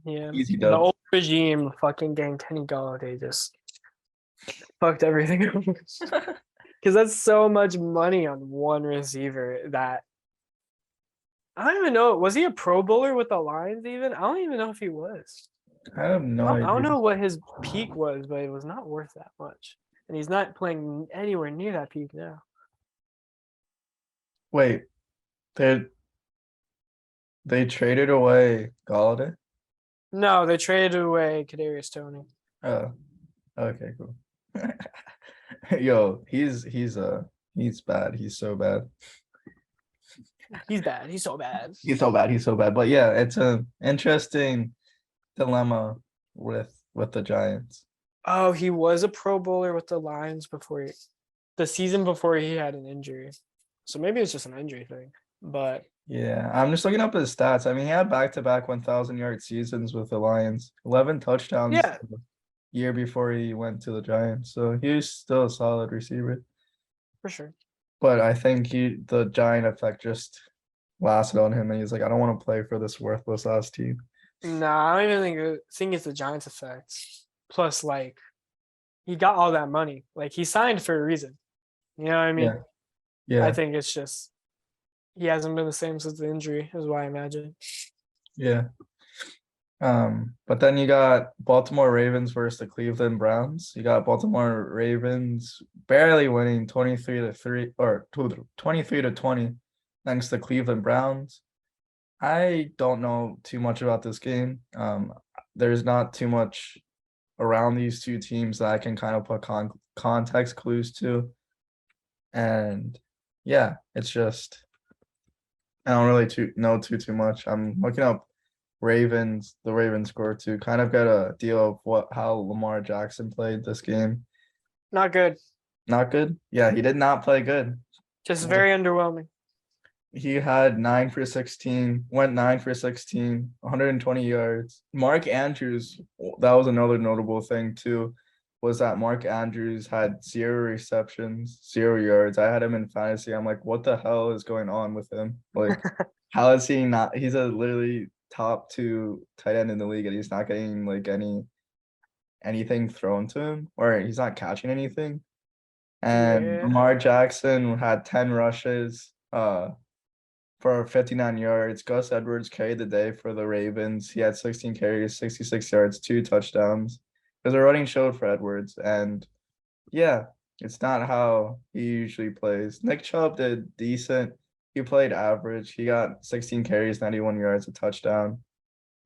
S4: Yeah.
S2: Easy
S4: The
S2: dubs.
S4: old regime fucking getting Kenny Galladay just fucked everything over. Because that's so much money on one receiver that I don't even know. Was he a Pro Bowler with the Lions even? I don't even know if he was.
S2: I have no
S4: I
S2: idea.
S4: don't know what his peak was, but it was not worth that much. And he's not playing anywhere near that peak now.
S2: Wait, they traded away Galladay?
S4: No, they traded away Kadarius Toney.
S2: Oh, okay, cool. Yo, he's bad. He's so bad.
S4: He's bad. He's so bad.
S2: He's so bad. But yeah, it's an interesting dilemma with the Giants.
S4: Oh, he was a Pro Bowler with the Lions the season before he had an injury. So maybe it's just an injury thing. But
S2: Yeah, I'm just looking up his stats. I mean, he had back-to-back 1,000-yard seasons with the Lions, 11 touchdowns
S4: yeah,
S2: the year before he went to the Giants. So he's still a solid receiver.
S4: for sure.
S2: But I think the Giant effect just lasted on him, and he's like, I don't want to play for this worthless ass team.
S4: No, I don't even think it's the Giants effect. Plus, like, he got all that money. Like, he signed for a reason. You know what I mean?
S2: Yeah. Yeah.
S4: I think it's just he hasn't been the same since the injury, is what I imagine.
S2: Yeah. But then you got Baltimore Ravens versus the Cleveland Browns. You got Baltimore Ravens barely winning 23-3 or 23-20 thanks to Cleveland Browns. I don't know too much about this game. There's not too much around these two teams that I can kind of put context clues to. And yeah, it's just I don't really know too much. I'm looking up the Ravens score to kind of get a deal of how Lamar Jackson played this game.
S4: Not good.
S2: Not good? Yeah, he did not play good.
S4: Just very underwhelming.
S2: He had 9 for 16, went 9 for 16, 120 yards. Mark Andrews, that was another notable thing too, was that Mark Andrews had 0 receptions, 0 yards. I had him in fantasy. I'm like, what the hell is going on with him? Like, how is he not? He's a literally top 2 tight end in the league, and he's not getting like anything thrown to him, or he's not catching anything. And
S4: Yeah.
S2: Lamar Jackson had 10 rushes for 59 yards. Gus Edwards carried the day for the Ravens. He had 16 carries, 66 yards, 2 touchdowns. Because the running showed for Edwards. And yeah, it's not how he usually plays. Nick Chubb did decent. He played average. He got 16 carries, 91 yards, a touchdown.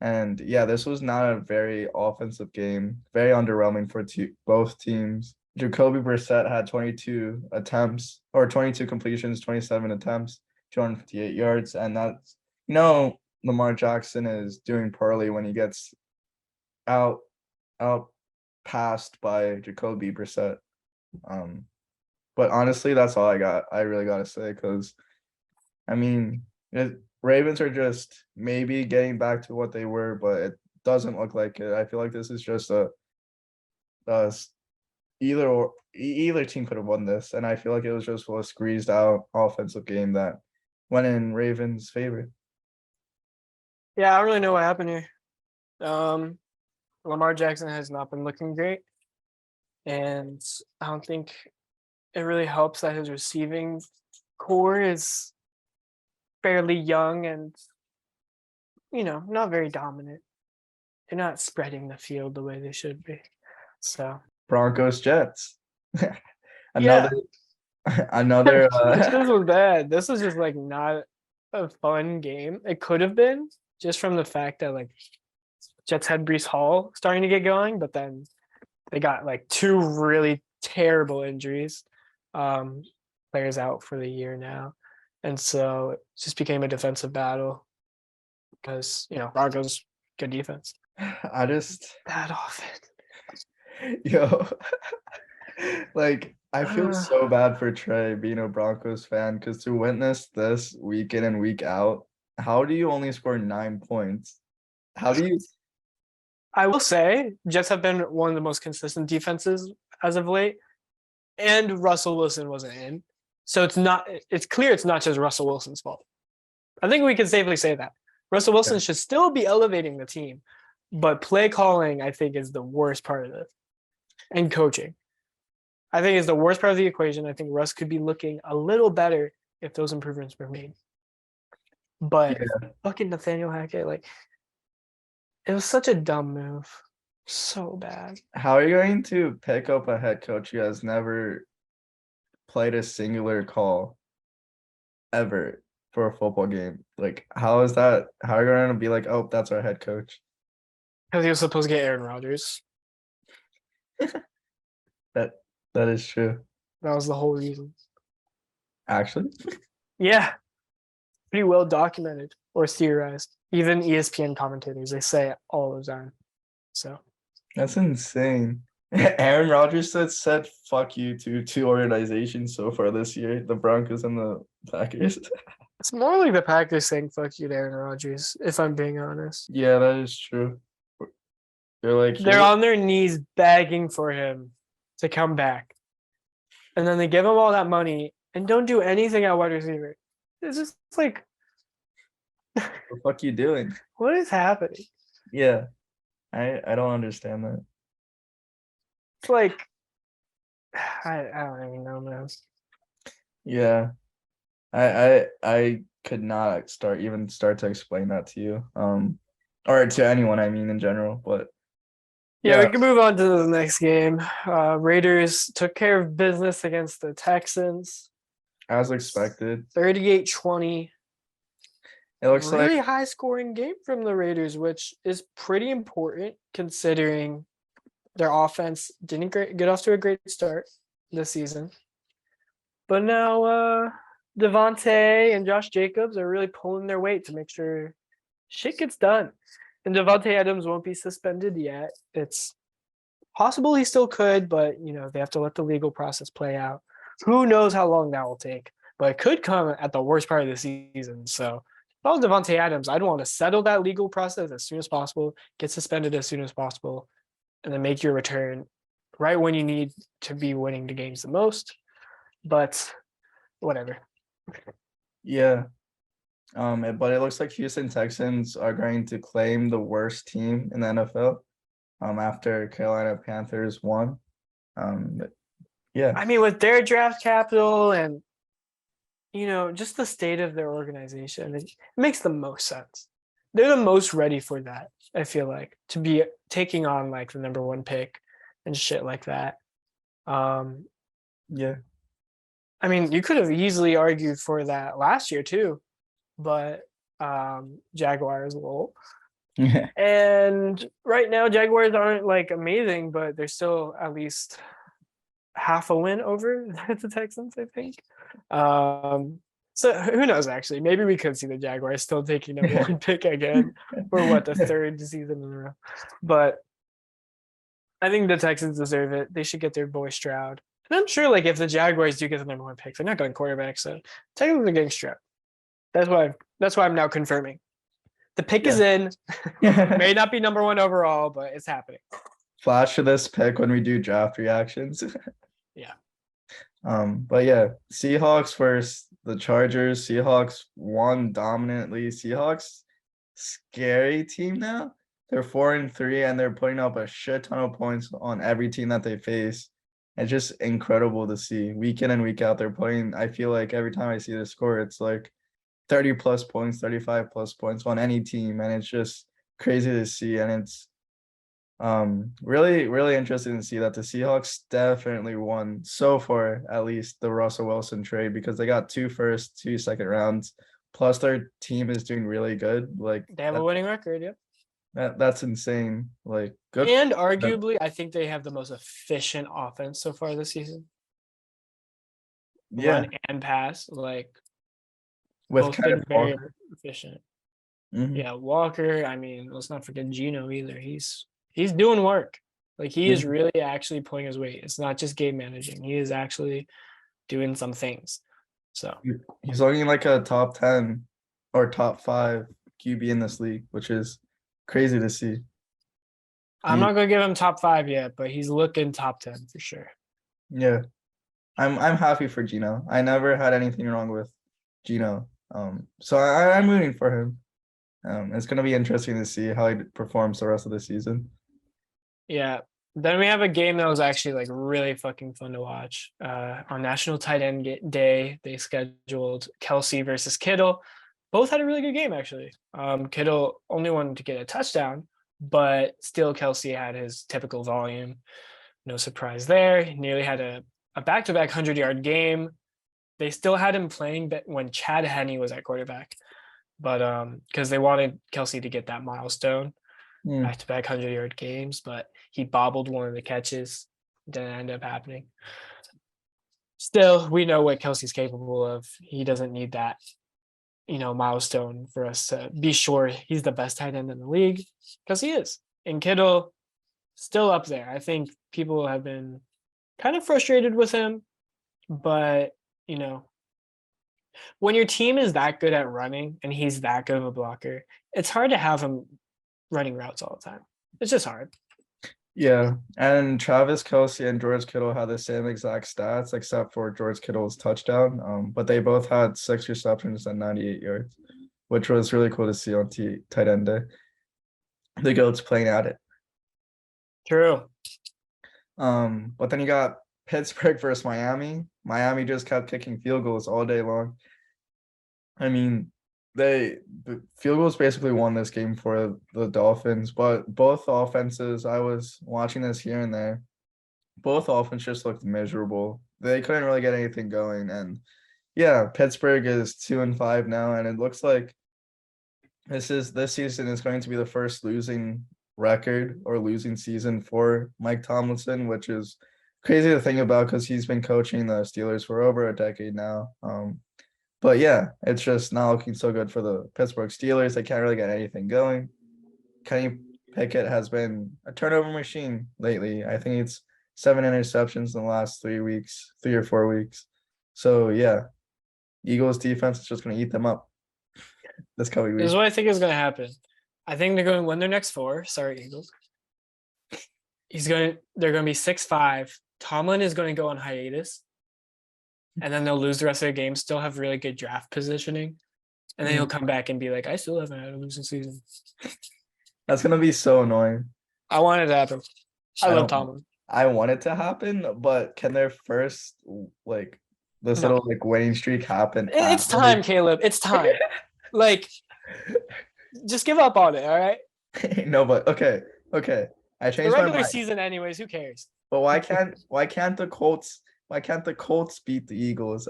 S2: And yeah, this was not a very offensive game. Very underwhelming for both teams. Jacoby Brissett had 22 attempts, or 22 completions, 27 attempts, 258 yards. And that's, Lamar Jackson is doing poorly when he gets out passed by Jacoby Brissett. But honestly, that's all I really got to say, because I mean, Ravens are just maybe getting back to what they were, but it doesn't look like it. I feel like this is just either team could have won this, and I feel like it was just a squeezed out offensive game that went in Ravens' favor.
S4: Yeah, I don't really know what happened here. Lamar Jackson has not been looking great, and I don't think it really helps that his receiving core is fairly young and, not very dominant. They're not spreading the field the way they should be. So
S2: Broncos Jets.
S4: Yeah.
S2: another
S4: this was bad. This was just like not a fun game. It could have been, just from the fact that like Jets had Breece Hall starting to get going, but then they got like 2 really terrible injuries. Players out for the year now. And so it just became a defensive battle because, Broncos good defense.
S2: I just
S4: Bad offense.
S2: Yo, like I feel so bad for Trey being a Broncos fan, because to witness this week in and week out, how do you only score 9 points? How do you?
S4: I will say Jets have been one of the most consistent defenses as of late, and Russell Wilson wasn't in. So it's clear it's not just Russell Wilson's fault. I think we can safely say that. Russell Wilson should still be elevating the team, but play calling, I think, is the worst part of this. And coaching, I think, is the worst part of the equation. I think Russ could be looking a little better if those improvements were made. But fucking Nathaniel Hackett, like, it was such a dumb move. So bad.
S2: How are you going to pick up a head coach who has never played a singular call ever for a football game? Like, how is that? How are you going to be like, oh, that's our head coach?
S4: Because he was supposed to get Aaron Rodgers.
S2: That is true.
S4: That was the whole reason.
S2: Actually?
S4: Yeah. Pretty well documented or theorized. Even ESPN commentators, they say it all the time. So
S2: that's insane. Aaron Rodgers said fuck you to 2 organizations so far this year, the Broncos and the Packers.
S4: It's more like the Packers saying "fuck you" to Aaron Rodgers. If I'm being honest,
S2: Yeah, that is true. They're like,
S4: they're on their knees begging for him to come back, and then they give him all that money and don't do anything at wide receiver. It's just like,
S2: what the fuck you doing?
S4: what is happening?
S2: Yeah, I don't understand that.
S4: It's like, I don't even know, man.
S2: Yeah, I could not start to explain that to you, or to anyone. I mean, in general, but
S4: Yeah,
S2: yeah,
S4: we can move on to the next game. Raiders took care of business against the Texans,
S2: as expected.
S4: 38-20.
S2: It looks
S4: Really
S2: like
S4: high scoring game from the Raiders, which is pretty important considering their offense didn't get off to a great start this season. But now Devontae and Josh Jacobs are really pulling their weight to make sure shit gets done. And Devontae Adams won't be suspended yet. It's possible he still could, but they have to let the legal process play out. Who knows how long that will take? But it could come at the worst part of the season. So if I was Devontae Adams, I'd want to settle that legal process as soon as possible, get suspended as soon as possible, and then make your return right when you need to be winning the games the most. But whatever.
S2: yeah. But it looks like Houston Texans are going to claim the worst team in the NFL. After Carolina Panthers won. Yeah.
S4: I mean, with their draft capital and just the state of their organization, it makes the most sense. They're the most ready for that, I feel like, to be taking on like the number one pick and shit like that.
S2: Yeah.
S4: I mean, you could have easily argued for that last year too, but Jaguars will. And right now, Jaguars aren't like amazing, but they're still at least half a win over the Texans, I think. So who knows? Actually, maybe we could see the Jaguars still taking number one pick again for the third season in a row. But I think the Texans deserve it. They should get their boy Stroud. And I'm sure, like, if the Jaguars do get the number one pick, they're not going quarterback. So technically, they're getting Stroud. That's why I'm now confirming. The pick is in. May not be number one overall, but it's happening.
S2: Flash for this pick when we do draft reactions.
S4: Yeah.
S2: But yeah, Seahawks versus the Chargers. Seahawks won dominantly. Seahawks, scary team now. They're 4-3 and they're putting up a shit ton of points on every team that they face. It's just incredible to see week in and week out. They're putting, I feel like every time I see the score, it's like 30 plus points, 35 plus points on any team. And it's just crazy to see. And it's really, really interesting to see that the Seahawks definitely won so far, at least the Russell Wilson trade, because they got 2 first, 2 second rounds. Plus their team is doing really good. Like
S4: They have a winning record, yeah.
S2: That's insane. Like good.
S4: And arguably, I think they have the most efficient offense so far this season.
S2: Yeah.
S4: Run and pass, like
S2: With
S4: both
S2: Kenneth
S4: been very
S2: Walker.
S4: efficient.
S2: Mhm.
S4: Yeah, Walker. I mean, let's not forget Gino either. He's doing work. Like he is really actually pulling his weight. It's not just game managing. He is actually doing some things. So
S2: He's looking like a top 10 or top 5 QB in this league, which is crazy to see.
S4: I'm not gonna give him top 5 yet, but he's looking top 10 for sure.
S2: Yeah. I'm happy for Gino. I never had anything wrong with Gino. So I'm rooting for him. It's gonna be interesting to see how he performs the rest of the season.
S4: Yeah. Then we have a game that was actually like really fucking fun to watch. On National Tight End Day, they scheduled Kelsey versus Kittle. Both had a really good game, actually. Kittle only wanted to get a touchdown, but still Kelsey had his typical volume. No surprise there. He nearly had a back-to-back 100-yard game. They still had him playing when Chad Henne was at quarterback, but because they wanted Kelsey to get that milestone, back-to-back 100-yard games, but he bobbled one of the catches. Didn't end up happening. Still, we know what Kelsey's capable of. He doesn't need that, milestone for us to be sure he's the best tight end in the league, because he is. And Kittle, still up there. I think people have been kind of frustrated with him, but When your team is that good at running and he's that good of a blocker, it's hard to have him running routes all the time. It's just hard.
S2: Yeah, and Travis Kelce and George Kittle had the same exact stats except for George Kittle's touchdown. But they both had 6 receptions and 98 yards, which was really cool to see on tight end day. The GOATs playing at it.
S4: True.
S2: But then you got Pittsburgh versus Miami. Miami just kept kicking field goals all day long. I mean, the field goals basically won this game for the Dolphins, but both offenses, I was watching this here and there, both offenses just looked miserable. They couldn't really get anything going. And yeah, Pittsburgh is 2-5 now, and it looks like this season is going to be the first losing record or losing season for Mike Tomlinson, which is crazy to think about because he's been coaching the Steelers for over a decade now. But yeah, it's just not looking so good for the Pittsburgh Steelers. They can't really get anything going. Kenny Pickett has been a turnover machine lately. I think it's 7 interceptions in the last 3 or 4 weeks. So yeah, Eagles defense is just going to eat them up this coming week.
S4: This is what I think is going to happen. I think they're going to win their next 4. Sorry, Eagles. They're going to be 6-5. Tomlin is going to go on hiatus. And then they'll lose the rest of their games, still have really good draft positioning. And then he'll come back and be like, I still haven't had a losing season.
S2: That's going to be so annoying.
S4: I want it to happen. I love Tomlin.
S2: I want it to happen, but can their first, little winning streak happen?
S4: It's time, Caleb. It's time. Just give up on it, all right?
S2: No, but okay. I changed
S4: the
S2: my
S4: regular
S2: mind.
S4: season anyways, who cares?
S2: But why can't the Colts beat the Eagles?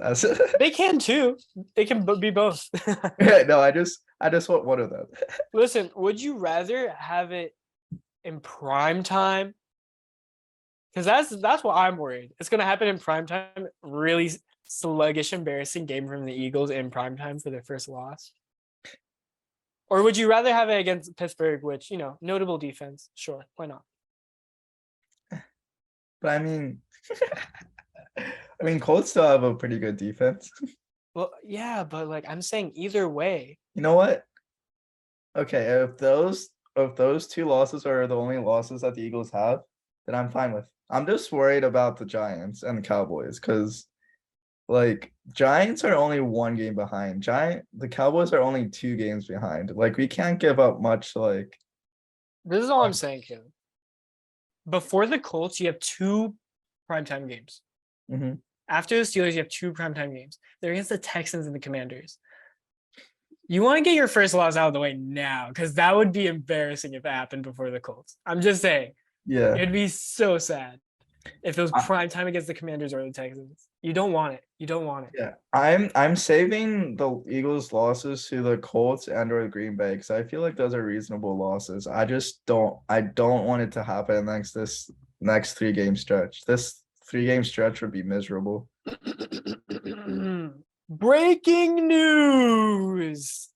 S4: They can too. They can be both.
S2: No, I just want one of them.
S4: Listen, would you rather have it in prime time? Because that's what I'm worried. It's gonna happen in prime time. Really sluggish, embarrassing game from the Eagles in prime time for their first loss. Or would you rather have it against Pittsburgh, which, notable defense? Sure, why not?
S2: But I mean, Colts still have a pretty good defense.
S4: Well, yeah, but I'm saying either way.
S2: You know what? Okay, if those 2 losses are the only losses that the Eagles have, then I'm fine with. I'm just worried about the Giants and the Cowboys because, Giants are only 1 game behind. The Cowboys are only 2 games behind. We can't give up much.
S4: This is all I'm saying, Caleb. Before the Colts, you have 2 primetime games.
S2: Mm-hmm.
S4: After the Steelers, you have 2 primetime games. They're against the Texans and the Commanders. You want to get your first loss out of the way now, because that would be embarrassing if it happened before the Colts. I'm just saying.
S2: Yeah.
S4: It'd be so sad if it was primetime against the Commanders or the Texans. You don't want it.
S2: Yeah. I'm saving the Eagles' losses to the Colts and or Green Bay because I feel like those are reasonable losses. I don't want it to happen this next 3-game stretch. This 3-game stretch would be miserable.
S4: Breaking news.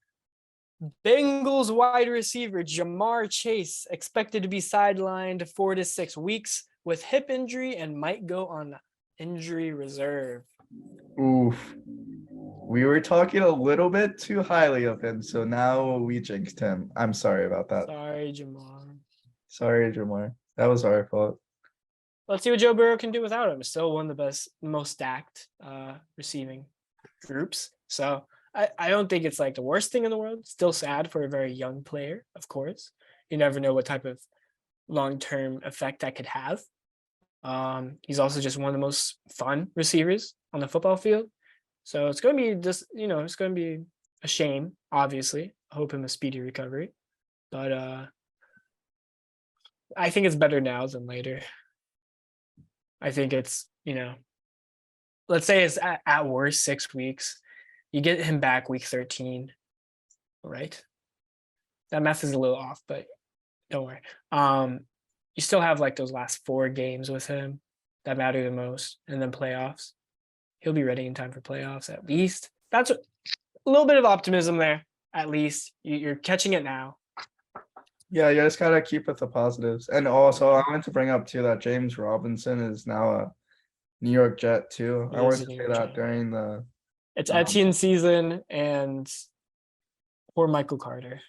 S4: Bengals wide receiver Jamar Chase expected to be sidelined 4 to 6 weeks with hip injury and might go on injury reserve.
S2: Oof. We were talking a little bit too highly of him, so now we jinxed him. I'm sorry about that.
S4: Sorry, Jamar.
S2: That was our fault.
S4: Let's see what Joe Burrow can do without him. Still one of the most stacked receiving groups. So I don't think it's the worst thing in the world. Still sad for a very young player, of course. You never know what type of long-term effect that could have. He's also just one of the most fun receivers on the football field. So it's going to be it's going to be a shame, obviously. I hope him a speedy recovery. But I think it's better now than later. I think it's, let's say it's at worst 6 weeks. You get him back week 13, right? That math is a little off, but don't worry. You still have those last 4 games with him that matter the most, and then playoffs. He'll be ready in time for playoffs at least. That's a little bit of optimism there. At least you're catching it now.
S2: Yeah, you just gotta keep with the positives. And also, I wanted to bring up too that James Robinson is now a New York Jet too. I wanted to say that during the
S4: It's
S2: Um,
S4: Etienne season and poor Michael Carter.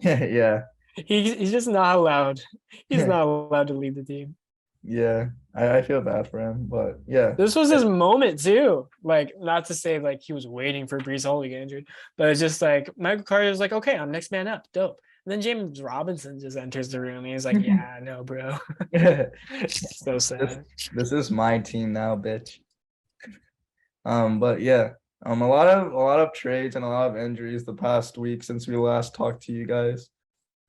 S2: yeah,
S4: He's just not allowed. He's not allowed to lead the team.
S2: yeah. I feel bad for him, but yeah.
S4: This was his moment too. Like, not to say like he was waiting for Brees Hall to get injured, but it's just like Michael Carter was like, okay, I'm next man up. Dope. And then James Robinson just enters the room and he's like, yeah, no, bro. So sad.
S2: This is my team now, bitch. But yeah, a lot of trades and a lot of injuries the past week since we last talked to you guys.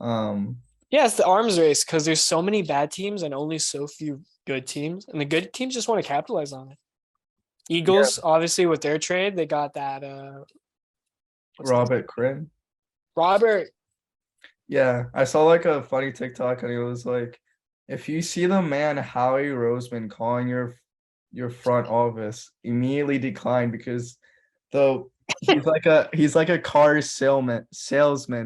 S4: Yeah, it's the arms race because there's so many bad teams and only so few good teams, and the good teams just want to capitalize on it. Eagles, obviously, with their trade, they got that. What's his
S2: Robert Quinn.
S4: Robert.
S2: Yeah, I saw like a funny TikTok and it was like, if you see the man Howie Roseman calling your front office, immediately decline because he's like a car salesman.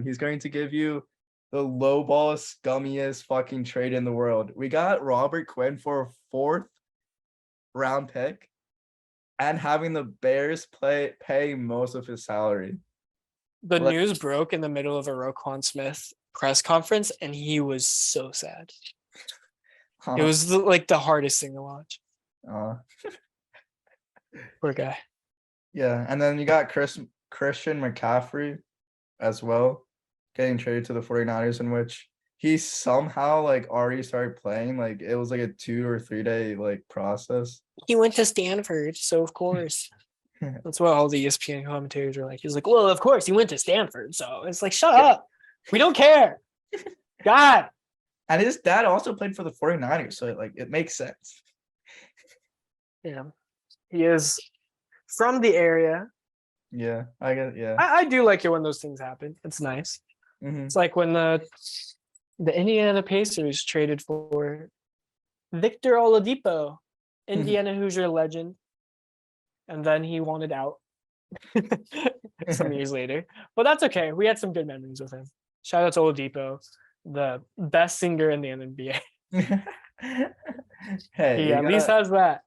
S2: He's going to give you the lowball scummiest fucking trade in the world. We got Robert Quinn for a 4th round pick and having the Bears pay most of his salary.
S4: The news broke in the middle of a Roquan Smith press conference, and he was so sad. It was like the hardest thing to watch. Poor guy.
S2: Yeah, and then you got Christian McCaffrey as well, getting traded to the 49ers, in which he somehow like already started playing. Like it was like a 2 or 3 day like process.
S4: He went to Stanford, so of course. That's what all the ESPN commentators are like. He's like, well, of course, he went to Stanford. So it's like, shut up. We don't care. God.
S2: And his dad also played for the 49ers, so it makes sense.
S4: Yeah. He is from the area.
S2: Yeah, I get yeah.
S4: I do like it when those things happen. It's nice.
S2: Mhm.
S4: It's like when the Indiana Pacers traded for Victor Oladipo, Indiana Hoosier legend. And then he wanted out some years later. But that's okay. We had some good memories with him. Shout out to Oladipo, the best singer in the NBA.
S2: Hey,
S4: He at least has that.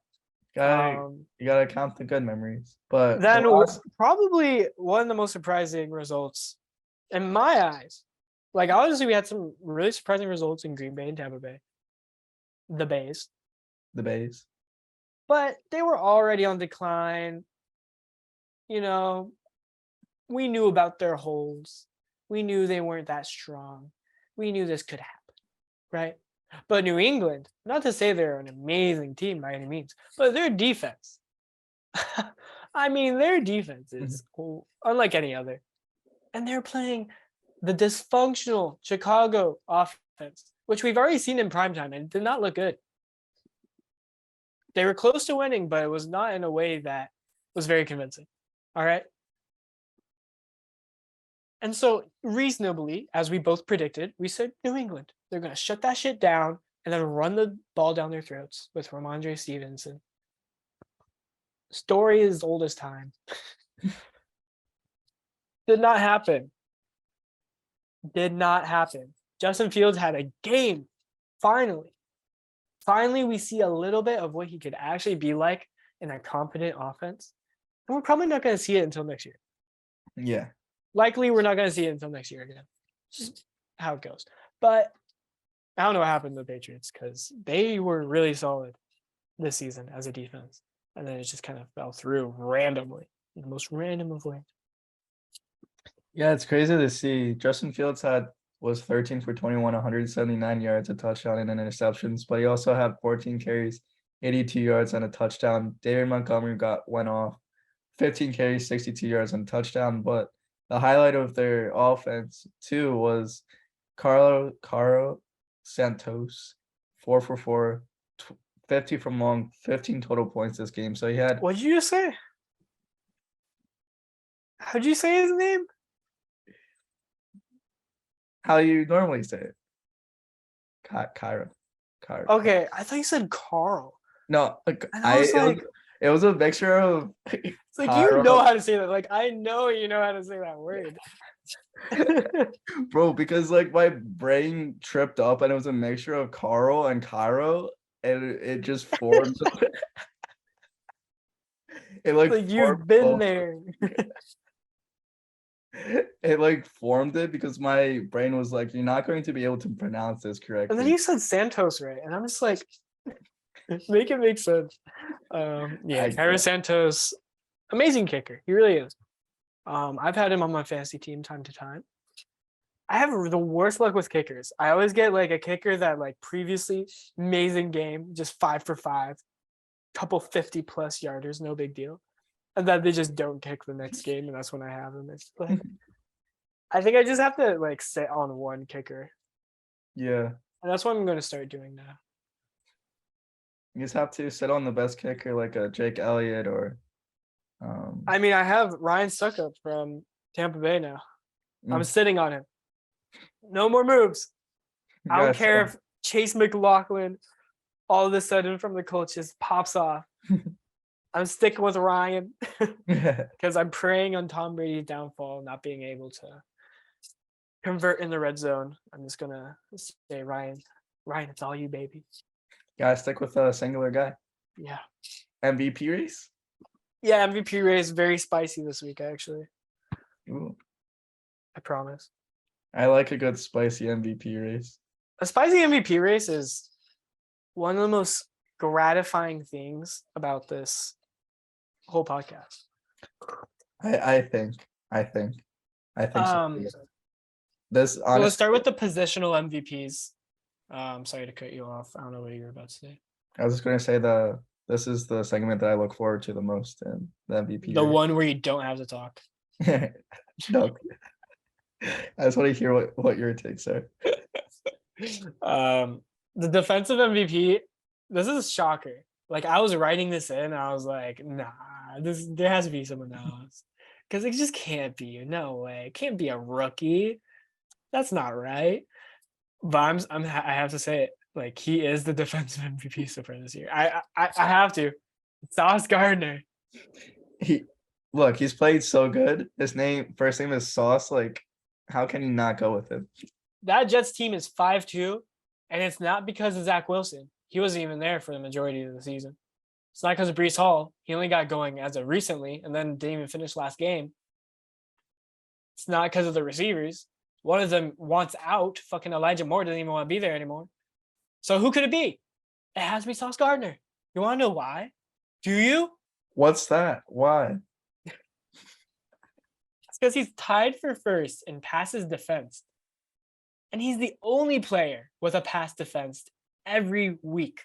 S2: you gotta count the good memories. But
S4: Then probably one of the most surprising results in my eyes. Like, obviously, we had some really surprising results in Green Bay and Tampa Bay. The Bays. But they were already on decline. You know, we knew about their holes. We knew they weren't that strong. We knew this could happen, right? But New England, not to say they're an amazing team by any means, but their defense. I mean, their defense is unlike any other. And they're playing the dysfunctional Chicago offense, which we've already seen in primetime, and it did not look good. They were close to winning, but it was not in a way that was very convincing. All right. And so reasonably, as we both predicted, we said New England. They're going to shut that shit down and then run the ball down their throats with Ramondre Stevenson. Story is old as time. Did not happen. Justin Fields had a game. Finally, we see a little bit of what he could actually be like in a competent offense. And we're probably not going to see it until next year.
S2: Yeah.
S4: Likely, we're not going to see it until next year again. Just how it goes. But I don't know what happened to the Patriots because they were really solid this season as a defense. And then it just kind of fell through randomly, in the most random of ways.
S2: Yeah, it's crazy to see. Justin Fields was 13 for 21, 179 yards, a touchdown, and an interceptions. But he also had 14 carries, 82 yards, and a touchdown. David Montgomery went off, 15 carries, 62 yards, and a touchdown. But the highlight of their offense too was Caro Santos, 4 for 4, 50 from long, 15 total points this game. So he had.
S4: What did you just say? How'd you say his name?
S2: How you normally say it. Cairo.
S4: Okay, I thought you said Carl.
S2: No,
S4: It
S2: was a mixture of.
S4: It's like you know how to say that. Like I know you know how to say that word.
S2: Bro, because like my brain tripped up and it was a mixture of Carl and Cairo and it just formed. It like,
S4: Like you've
S2: formed
S4: been
S2: both.
S4: there.
S2: It like formed it because my brain was like, you're not going to be able to pronounce this correctly.
S4: And then you said Santos right, and I'm just like, make it make sense. Yeah,
S2: I
S4: Kyra
S2: guess.
S4: Santos, amazing kicker. He really is. I've had him on my fantasy team time to time. I have the worst luck with kickers. I always get like a kicker that like previously amazing game, just 5 for 5, couple 50+ yarders, no big deal. And then they just don't kick the next game, and that's when I have them. It's like I think I just have to like sit on one kicker.
S2: Yeah.
S4: And that's what I'm gonna start doing now.
S2: You just have to sit on the best kicker like a Jake Elliott or
S4: I mean, I have Ryan Suckup from Tampa Bay now. I'm sitting on him. No more moves. I don't
S2: Yes,
S4: care if Chase McLaughlin all of a sudden from the Colts just pops off. I'm sticking with Ryan because I'm preying on Tom Brady's downfall, not being able to convert in the red zone. I'm just gonna say, Ryan, it's all you, baby.
S2: Gotta stick with a singular guy.
S4: Yeah.
S2: MVP race?
S4: Yeah, MVP race very spicy this week, actually.
S2: Ooh,
S4: I promise.
S2: I like a good spicy MVP race.
S4: A spicy MVP race is one of the most gratifying things about this whole podcast.
S2: I think so. This
S4: So
S2: honestly,
S4: let's start with the positional MVPs. Sorry to cut you off. I don't know what you were about to say.
S2: I was just gonna say this is the segment that I look forward to the most in the MVP.
S4: The
S2: race.
S4: one where you don't have to talk.
S2: No. I just want to hear what your takes are.
S4: The defensive MVP, this is a shocker. Like I was writing this in, and I was like, nah, there has to be someone else. Because it just can't be. No way. It can't be a rookie. That's not right. But I have to say it. Like he is the defensive MVP so far this year. I have to. Sauce Gardner.
S2: He's played so good. His first name is Sauce. Like, how can you not go with him?
S4: That Jets team is 5-2, and it's not because of Zach Wilson. He wasn't even there for the majority of the season. It's not because of Breece Hall. He only got going as of recently, and then didn't even finish last game. It's not because of the receivers. One of them wants out. Fucking Elijah Moore doesn't even want to be there anymore. So who could it be? It has to be Sauce Gardner. You want to know why? Do you?
S2: What's that? Why?
S4: It's because he's tied for first in passes defense. And he's the only player with a pass defense every week.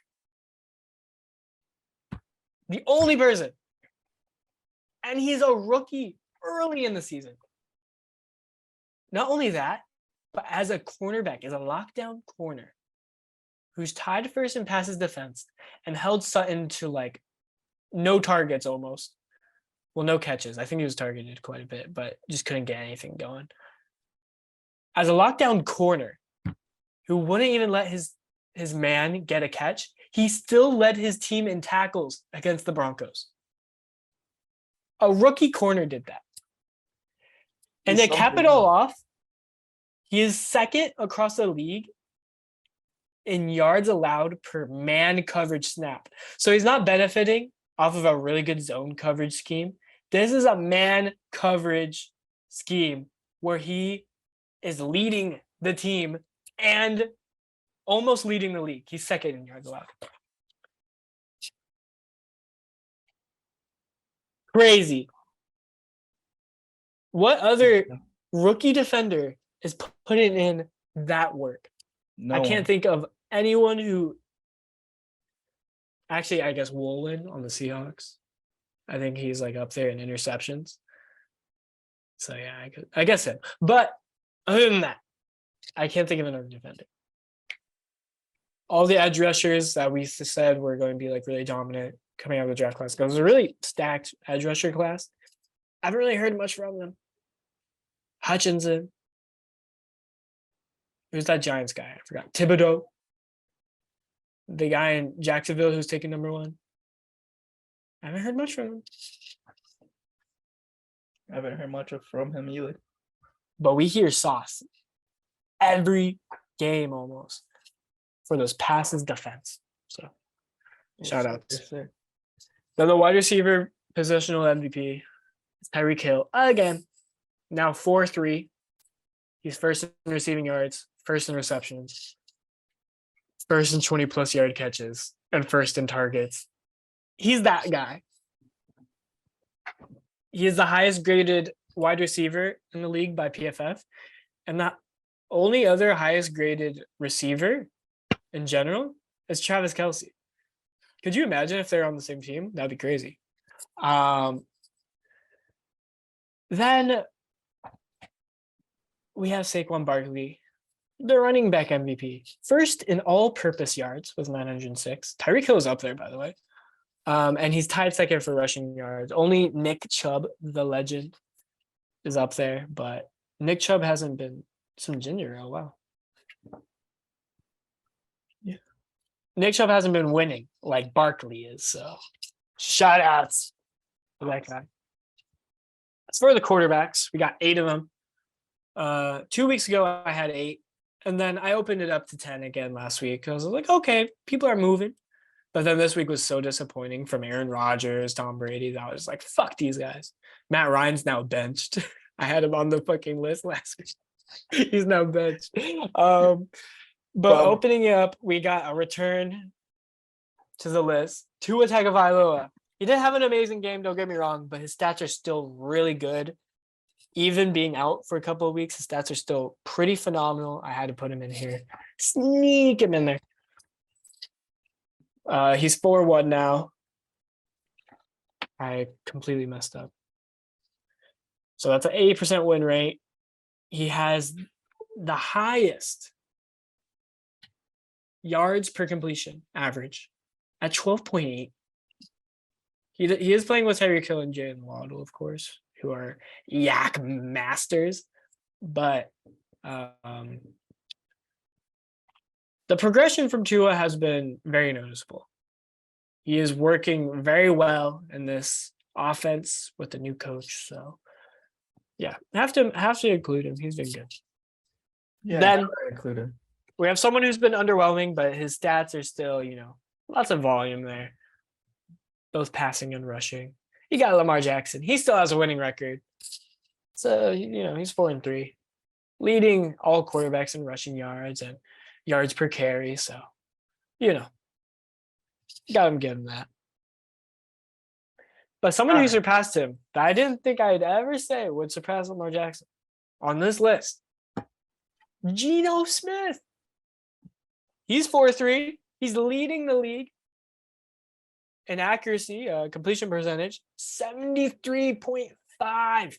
S4: The only person. And he's a rookie early in the season. Not only that, but as a cornerback, as a lockdown corner, who's tied first in passes defense and held Sutton to like no targets almost. Well, no catches. I think he was targeted quite a bit, but just couldn't get anything going. As a lockdown corner who wouldn't even let his man get a catch, he still led his team in tackles against the Broncos. A rookie corner did that. And to cap it all off, he is second across the league in yards allowed per man coverage snap. So he's not benefiting off of a really good zone coverage scheme. This is a man coverage scheme where he is leading the team and almost leading the league. He's second in yards allowed. Crazy. What other rookie defender is putting in that work?
S2: No
S4: I can't
S2: one.
S4: think of anyone who. Actually, I guess Woolen on the Seahawks. I think he's like up there in interceptions. So yeah, I guess him. But other than that, I can't think of another defender. All the edge rushers that we said were going to be like really dominant coming out of the draft class, because it was a really stacked edge rusher class. I haven't really heard much from them. Hutchinson. Who's that Giants guy? I forgot. Thibodeau. The guy in Jacksonville who's taking number 1. I haven't heard much from him.
S2: I haven't heard much from him either.
S4: But we hear Sauce every game almost for those passes defense. So shout out.
S2: Yes, sir.
S4: Then the wide receiver positional MVP. It's Tyreek Hill again. Now 4-3. He's first in receiving yards, first in receptions, first in 20+ yard catches, and first in targets. He's that guy. He is the highest graded wide receiver in the league by PFF, and the only other highest graded receiver in general is Travis Kelce. Could you imagine if they're on the same team? That'd be crazy. Then we have Saquon Barkley, the running back MVP. First in all-purpose yards with 906. Tyreek Hill is up there, by the way. And he's tied second for rushing yards. Only Nick Chubb, the legend, is up there, but Nick Chubb hasn't been some ginger. Oh, wow. Yeah. Nick Chubb hasn't been winning like Barkley is, so shout outs for that guy. As for the quarterbacks, we got 8 of them. 2 weeks ago, I had 8, and then I opened it up to 10 again last week. I was like, okay, people are moving. But then this week was so disappointing from Aaron Rodgers, Tom Brady, that I was like, fuck these guys. Matt Ryan's now benched. I had him on the fucking list last week. He's now benched. But opening it up, we got a return to the list. Tua Tagovailoa. He didn't have an amazing game, don't get me wrong, but his stats are still really good. Even being out for a couple of weeks, his stats are still pretty phenomenal. I had to put him in here. Sneak him in there. He's 4-1 now. I completely messed up. So that's an 80% win rate. He has the highest yards per completion average at 12.8. He is playing with Tyreek Hill and Jalen Waddle, of course, who are yak masters. But the progression from Tua has been very noticeable. He is working very well in this offense with the new coach. So, yeah, have to include him. He's been good.
S2: Yeah,
S4: Then
S2: included.
S4: we have someone who's been underwhelming, but his stats are still, lots of volume there, both passing and rushing. You got Lamar Jackson. He still has a winning record. So, he's 4-3, leading all quarterbacks in rushing yards and yards per carry. So, got him give him that. But someone who surpassed him that I didn't think I'd ever say would surpass Lamar Jackson on this list, Geno Smith. He's 4-3. He's leading the league in accuracy, completion percentage, 73.5.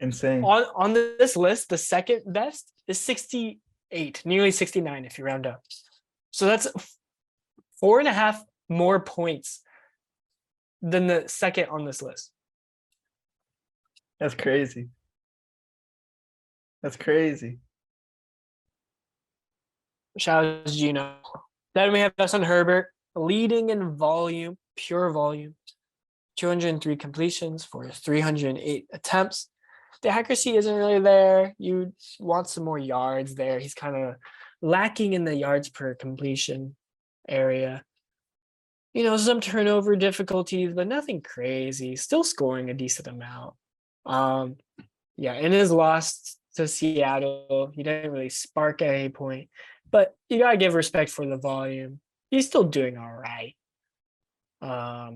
S2: Insane.
S4: On this list, the second best is 68, nearly 69 if you round up. So that's 4.5 more points than the second on this list.
S2: That's crazy. That's crazy.
S4: Shout out to Gino. Then we have Justin Herbert leading in volume, pure volume. 203 completions for 308 attempts. The accuracy isn't really there. You want some more yards there. He's kind of lacking in the yards per completion area. Some turnover difficulties, but nothing crazy. Still scoring a decent amount. In his loss to Seattle, he didn't really spark at any point. But you gotta give respect for the volume. He's still doing all right. I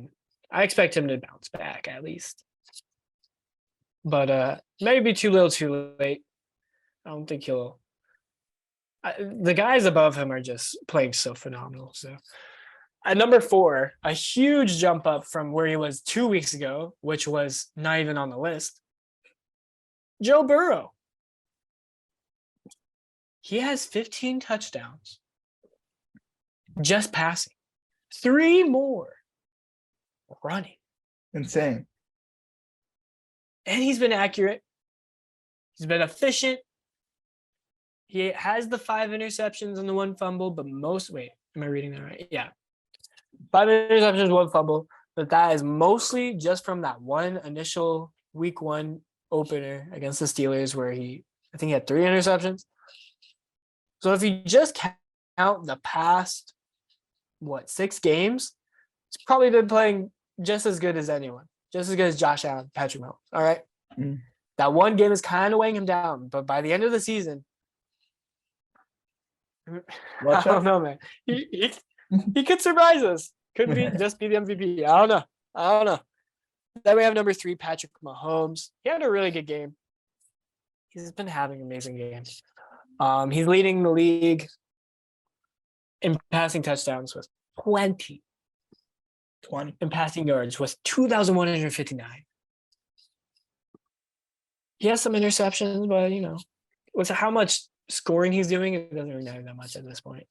S4: expect him to bounce back at least. But maybe too little too late. I don't think he'll. The guys above him are just playing so phenomenal. So at number 4, a huge jump up from where he was 2 weeks ago, which was not even on the list. Joe Burrow. He has 15 touchdowns. Just passing. 3 more running.
S2: Insane.
S4: And he's been accurate. He's been efficient. He has the 5 interceptions and the 1 fumble, but am I reading that right? Yeah. 5 interceptions, 1 fumble, but that is mostly just from that one initial week 1 opener against the Steelers where I think he had 3 interceptions. So if you just count the past, 6 games, He's probably been playing just as good as anyone, just as good as Josh Allen, Patrick Mahomes. All right.
S2: Mm.
S4: That one game is kind of weighing him down, but by the end of the season,
S2: Watch
S4: I don't
S2: out.
S4: know, man. He could surprise us. Could be just be the MVP. I don't know. Then we have number 3, Patrick Mahomes. He had a really good game. He's been having amazing games. He's leading the league in passing touchdowns with 20.
S2: 20.
S4: In passing yards with 2,159. He has some interceptions, but with how much scoring he's doing, it doesn't really matter that much at this point.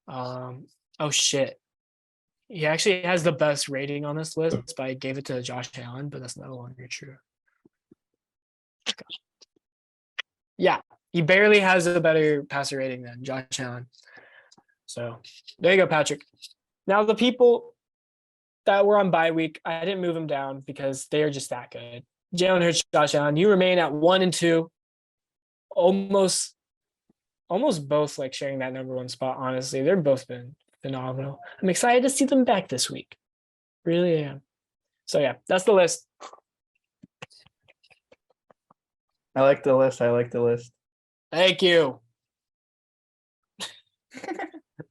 S4: Oh shit. He actually has the best rating on this list, but I gave it to Josh Allen, but that's no longer true. Yeah, he barely has a better passer rating than Josh Allen. So there you go, Patrick. Now the people that were on bye week, I didn't move them down because they are just that good. Jalen Hurts, Josh Allen, you remain at 1 and 2. Almost both like sharing that number 1 spot, honestly. They've both been phenomenal. I'm excited to see them back this week. Really am. So yeah, that's the list.
S2: I like the list.
S4: Thank you.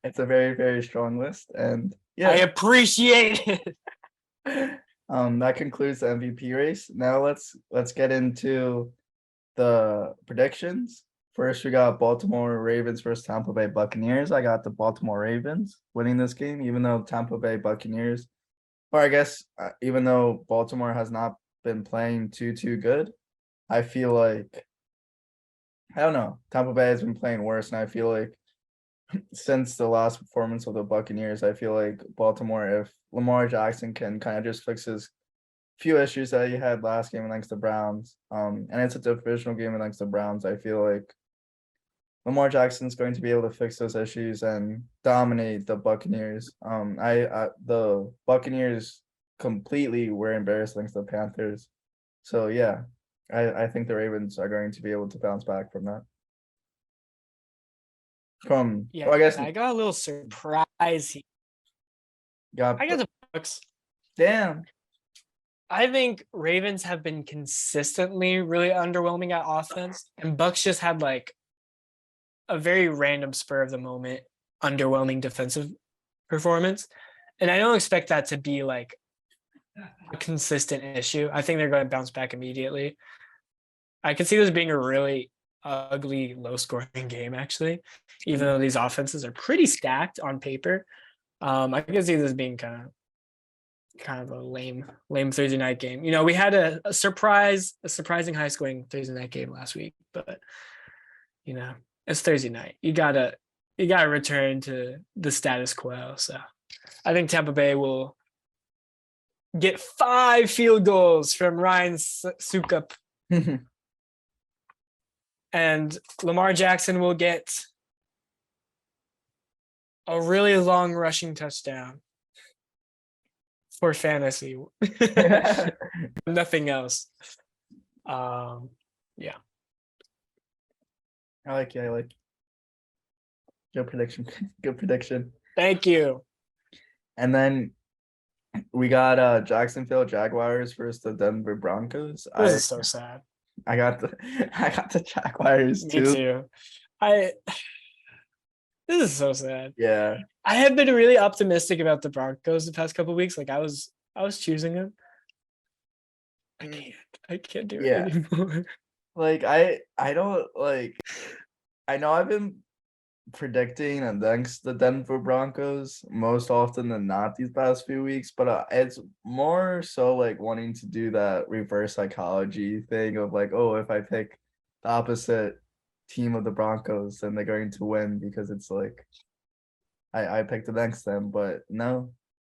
S2: It's a very, very strong list. And
S4: I
S2: yeah,
S4: appreciate it.
S2: that concludes the MVP race. Now let's get into the predictions. First, we got Baltimore Ravens versus Tampa Bay Buccaneers. I got the Baltimore Ravens winning this game, even though Tampa Bay Buccaneers, or I guess even though Baltimore has not been playing too good, I feel like, I don't know, Tampa Bay has been playing worse, and I feel like since the last performance of the Buccaneers, I feel like Baltimore, if Lamar Jackson can kind of just fix his few issues that he had last game against the Browns, and it's a divisional game against the Browns, I feel like Lamar Jackson's going to be able to fix those issues and dominate the Buccaneers. The Buccaneers completely were embarrassed against the Panthers. So yeah, I think the Ravens are going to be able to bounce back from that.
S4: Yeah,
S2: I guess
S4: I got a little surprise here. I got the Bucs.
S2: Damn.
S4: I think Ravens have been consistently really underwhelming at offense, and Bucks just had like a very random spur of the moment underwhelming defensive performance, and I don't expect that to be like a consistent issue. I think they're going to bounce back immediately. I can see this being a really ugly, low-scoring game, actually, even though these offenses are pretty stacked on paper. I can see this being kind of a lame Thursday night game. We had a surprising high-scoring Thursday night game last week, but it's Thursday night. You gotta return to the status quo. So I think Tampa Bay will get 5 field goals from Ryan Sukup. And Lamar Jackson will get a really long rushing touchdown for fantasy. Nothing else. Yeah.
S2: I like it. Good prediction. Good prediction.
S4: Thank you.
S2: And then we got Jacksonville Jaguars versus the Denver Broncos.
S4: This is so sad.
S2: I got the Jaguars
S4: Me
S2: too.
S4: too. This is so sad.
S2: Yeah.
S4: I have been really optimistic about the Broncos the past couple of weeks. Like I was choosing them. I can't do it anymore.
S2: Like I don't like. I know I've been predicting against the Denver Broncos most often than not these past few weeks, but it's more so like wanting to do that reverse psychology thing of like, oh, if I pick the opposite team of the Broncos, then they're going to win because it's like I picked against them, but no,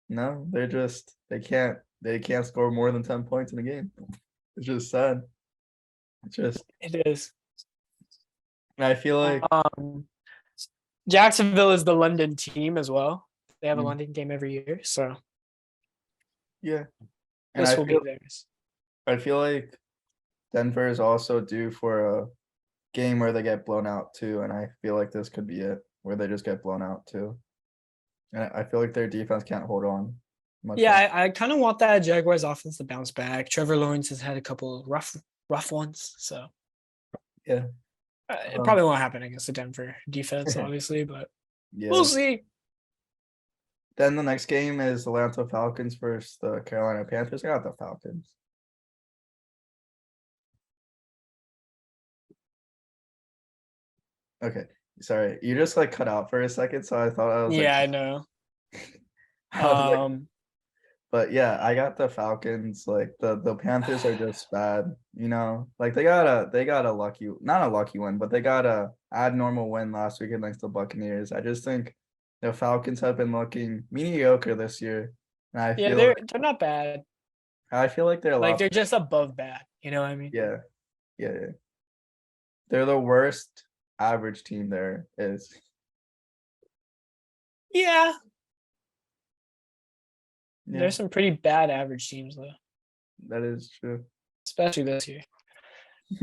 S2: they can't score more than 10 points in a game. It's just sad.
S4: It is.
S2: I feel like
S4: Jacksonville is the London team as well. They have a London game every year, so
S2: yeah. And
S4: this will be theirs.
S2: I feel like Denver is also due for a game where they get blown out too, and I feel like this could be it, where they just get blown out too. And I feel like their defense can't hold on. much.
S4: Yeah,
S2: better.
S4: I kind of want that Jaguars offense to bounce back. Trevor Lawrence has had a couple rough ones, so
S2: Yeah.
S4: it
S2: Um,
S4: probably won't happen against the Denver defense, obviously, but
S2: Yeah.
S4: we'll see.
S2: Then the next game is Atlanta Falcons versus the Carolina Panthers. I got the Falcons. Okay, sorry, you just like cut out for a second, so I thought I was
S4: Yeah, I
S2: like,
S4: know.
S2: I was like,
S4: Um,
S2: but yeah, I got the Falcons. Like the Panthers are just bad, you know. Like they got a lucky, not a lucky win, but they got a abnormal win last week against the Buccaneers. I just think the Falcons have been looking mediocre this year, and
S4: yeah, they're not bad.
S2: I feel like they're a
S4: Like
S2: lot.
S4: they're just above bad. You know what I mean?
S2: Yeah, yeah. They're the worst average team there is.
S4: Yeah,
S2: Yeah,
S4: there's some pretty bad average teams though,
S2: that is true.
S4: especially this year.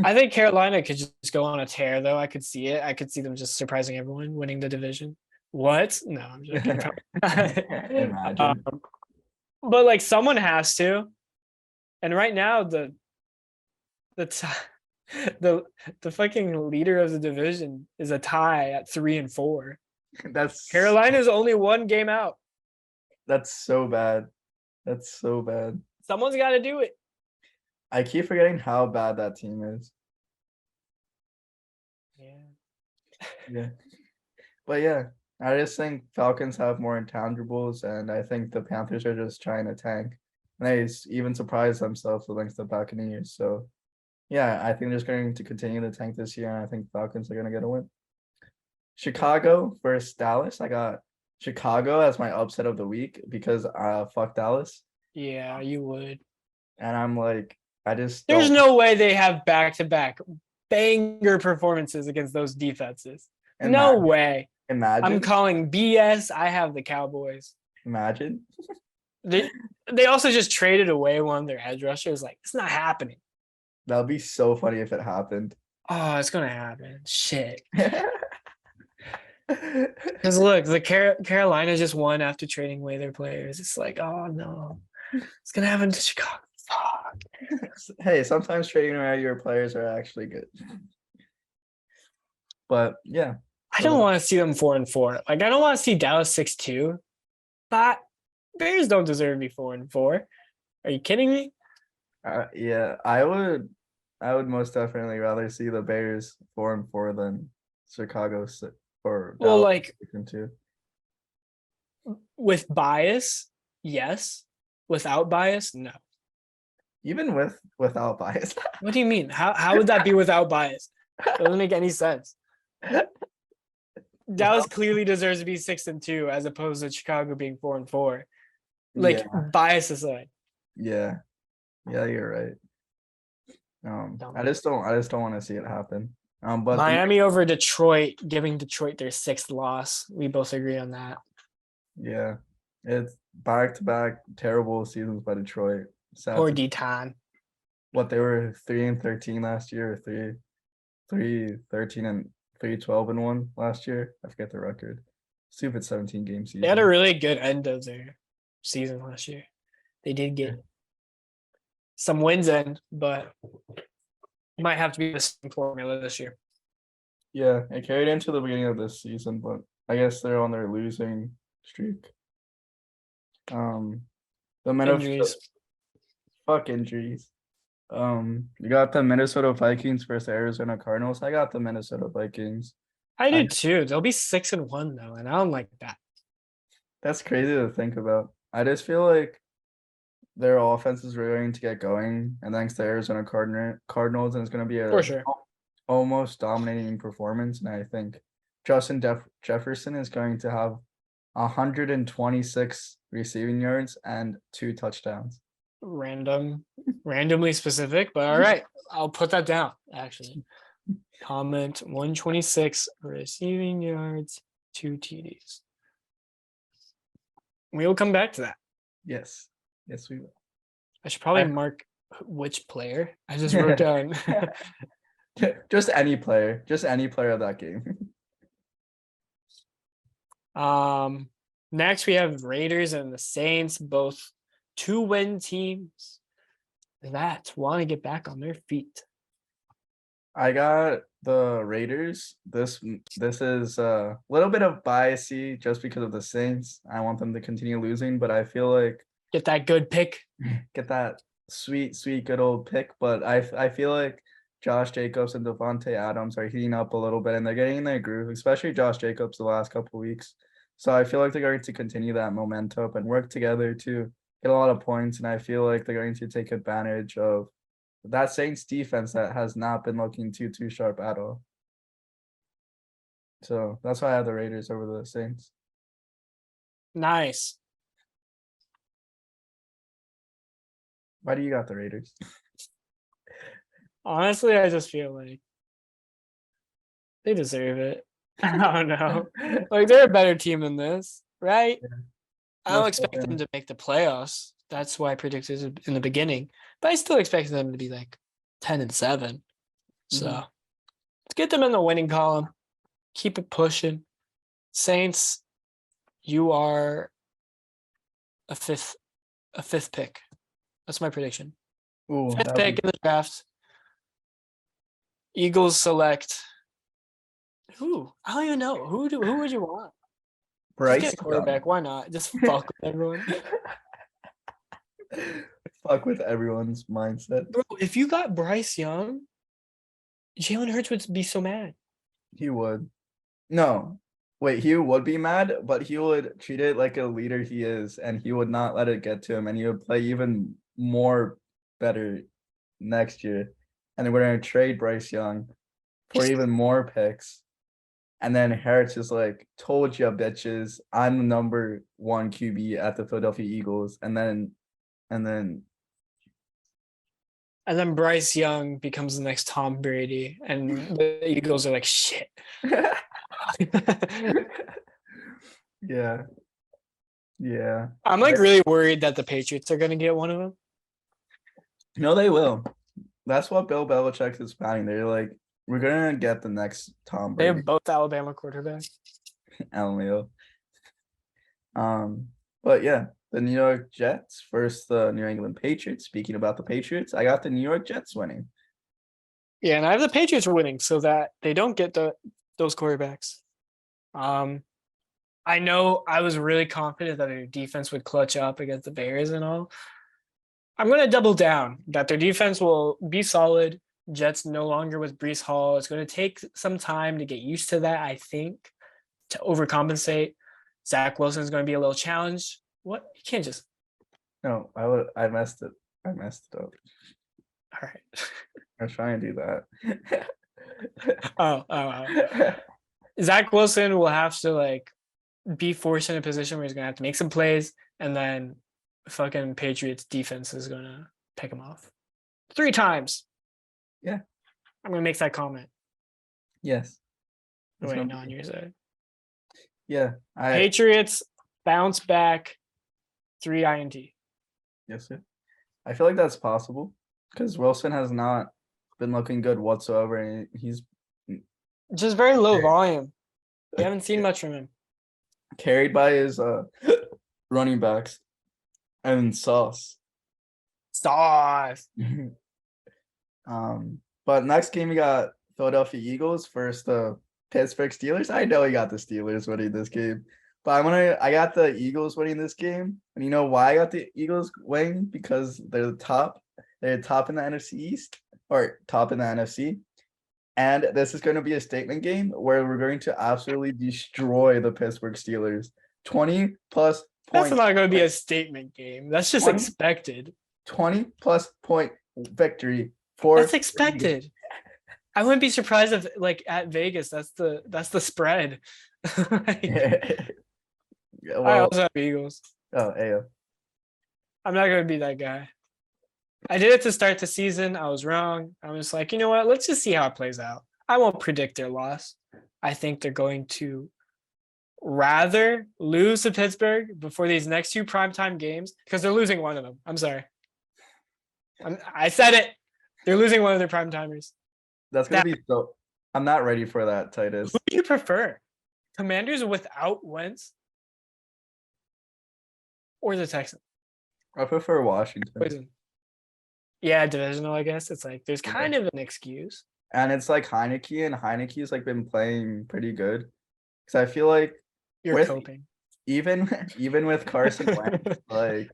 S4: I think Carolina could just go on a tear though. I could see it. I could see them just surprising everyone, winning the division. What? No, I'm joking.
S2: Imagine.
S4: But like someone has to. And right now the the fucking leader of the division is a tie at 3-4.
S2: That's
S4: Carolina's only one game out.
S2: That's so bad. That's so bad.
S4: Someone's got to do it.
S2: I keep forgetting how bad that team is.
S4: Yeah.
S2: Yeah. But yeah, I just think Falcons have more intangibles, and I think the Panthers are just trying to tank. And they even surprised themselves against the Buccaneers. So yeah, I think they're just going to continue to tank this year, and I think Falcons are going to get a win. Chicago versus Dallas. I got Chicago as my upset of the week because fuck Dallas.
S4: Yeah, you would.
S2: And I'm like, I just
S4: There's
S2: don't
S4: no way they have back-to-back banger performances against those defenses. No
S2: imagine.
S4: way.
S2: Imagine.
S4: I'm calling BS. I have the Cowboys.
S2: Imagine.
S4: They also just traded away one of their edge rushers. Like, it's not happening.
S2: That would be so funny if it happened.
S4: Oh, it's gonna happen. Shit. Because look, the Carolina just won after trading away their players. It's like, oh no, it's gonna happen to Chicago. Fuck.
S2: Hey, sometimes trading away your players are actually good. But yeah,
S4: I don't want to see them 4-4. Like, I don't want to see Dallas 6-2. But Bears don't deserve to be 4-4. Are you kidding me?
S2: yeah, I would most definitely rather see the Bears 4-4 than Chicago or
S4: Well,
S2: Dallas
S4: like
S2: 6-2.
S4: with bias, yes. Without bias, no.
S2: Even without bias.
S4: What do you mean? How would that be without bias? Doesn't make any sense. Dallas clearly deserves to be 6-2 as opposed to Chicago being 4-4. Like,
S2: Yeah.
S4: bias aside.
S2: Yeah, you're right. I just don't want to see it happen. But
S4: Miami over Detroit, giving Detroit their 6th loss. We both agree on that.
S2: yeah, it's back-to-back terrible seasons by Detroit. Sad
S4: Poor
S2: to-
S4: D-Ton.
S2: What they were 3-13 last year, or 3-13 and 3-12-1 last year. I forget the record. Stupid 17-game season.
S4: They had a really good end of their season last year. They did get some wins in, but might have to be the same formula this year.
S2: Yeah, it carried into the beginning of this season, but I guess they're on their losing streak. The
S4: Injuries.
S2: Fuck injuries. You got the Minnesota Vikings versus Arizona Cardinals. I got the Minnesota Vikings.
S4: I do too. They'll be 6-1 though, and I don't like that.
S2: That's crazy to think about. I just feel like their offense is really going to get going, and thanks to Arizona Cardinals, and it's going to be
S4: For sure.
S2: almost dominating performance. And I think Justin Jefferson is going to have 126 receiving yards and 2 touchdowns.
S4: Randomly specific, but all right, I'll put that down. Actually, comment 126 receiving yards, 2 TDs. We will come back to that.
S2: Yes, we will.
S4: I should probably mark which player. I just wrote down.
S2: Just any player of that game.
S4: Next, we have Raiders and the Saints, both 2-win teams that want to get back on their feet.
S2: I got the Raiders. This is a little bit of biasy just because of the Saints. I want them to continue losing, but I feel like
S4: Get that good pick.
S2: get that sweet good old pick. But I feel like Josh Jacobs and Devontae Adams are heating up a little bit, and they're getting in their groove, especially Josh Jacobs the last couple weeks. So I feel like they're going to continue that momentum and work together to get a lot of points. And I feel like they're going to take advantage of that Saints defense that has not been looking too sharp at all. So that's why I have the Raiders over the Saints.
S4: Nice.
S2: Why do you got the Raiders?
S4: Honestly, I just feel like they deserve it. I don't know. Like they're a better team than this, right?
S2: Yeah.
S4: I don't
S2: Most
S4: expect them
S2: definitely.
S4: to make the playoffs. That's why I predicted it in the beginning. But I still expect them to be like 10-7. So
S2: Mhm.
S4: let's get them in the winning column. Keep it pushing. Saints, you are a fifth pick. That's my prediction.
S2: Ooh,
S4: Fifth
S2: that'd
S4: pick
S2: be
S4: in the draft. Eagles select. Who? I don't even know. Who would you want? Just
S2: Bryce
S4: get a quarterback. Why not? Just fuck with everyone.
S2: Young. Fuck with everyone's mindset.
S4: Bro, if you got Bryce Young, Jalen Hurts would be so mad.
S2: He would. No. Wait, he would be mad, but he would treat it like a leader he is, and he would not let it get to him, and he would play even more better next year. And then we're gonna trade Bryce Young for even more picks. And then Harris is like, told you bitches, I'm the number 1 QB at the Philadelphia Eagles. And then
S4: And then Bryce Young becomes the next Tom Brady, and the Eagles are like, shit.
S2: yeah. Yeah.
S4: I'm like really worried that the Patriots are gonna get one of them.
S2: No, they will. That's what Bill Belichick is planning. They're like, we're gonna get the next Tom
S4: They
S2: Brady.
S4: have both Alabama quarterbacks.
S2: LMAO. But yeah, the New York Jets versus the New England Patriots. Speaking about the Patriots, I got the New York Jets winning.
S4: Yeah, and I have the Patriots winning so that they don't get those quarterbacks. I know I was really confident that their defense would clutch up against the Bears and all. I'm going to double down that their defense will be solid. Jets no longer with Brees Hall. It's going to take some time to get used to that, I think, to overcompensate. Zach Wilson is going to be a little challenged. What? You can't just.
S2: No, I messed it. I messed it up.
S4: All right.
S2: I was trying to do that.
S4: Oh. Zach Wilson will have to like be forced in a position where he's going to have to make some plays, and then fucking Patriots defense is going to pick him off 3 times.
S2: Yeah.
S4: I'm going to make that comment.
S2: Yes.
S4: Oh,
S2: That's
S4: wait,
S2: no-
S4: no, on your side.
S2: Yeah.
S4: Patriots bounce back 3 INT.
S2: Yes, sir. I feel like that's possible because Wilson has not been looking good whatsoever, and he's
S4: Just very low volume. We haven't seen much from him.
S2: carried by his running backs and Sauce.
S4: Sauce.
S2: But next game we got Philadelphia Eagles versus the Pittsburgh Steelers. I know you got the Steelers winning this game, but I got the Eagles winning this game. And you know why I got the Eagles winning? Because they're top. They're top in the NFC East or top in the NFC. And this is going to be a statement game where we're going to absolutely destroy the Pittsburgh Steelers. 20+
S4: That's
S2: points.
S4: not going to be a statement game. That's just
S2: 20?
S4: expected.
S2: 20+ point victory for
S4: That's expected. I wouldn't be surprised if, like, at Vegas, that's the spread. Like,
S2: Yeah,
S4: I
S2: well,
S4: also have Eagles.
S2: oh, AO.
S4: I'm not going to be that guy. I did it to start the season. I was wrong. I was like, you know what? Let's just see how it plays out. I won't predict their loss. I think they're going to rather lose to Pittsburgh before these next 2 primetime games because they're losing one of them. I'm sorry. I said it. They're losing one of their primetimers.
S2: That's gonna be so. I'm not ready for that, Titus.
S4: Who do you prefer? Commanders without Wentz or the Texans.
S2: I prefer Washington.
S4: Poison. Yeah, divisional. I guess it's like there's kind of an excuse.
S2: And it's like Heineke, and Heineke's like been playing pretty good. Because I feel like
S4: You're
S2: with
S4: coping.
S2: even with Carson Wentz, like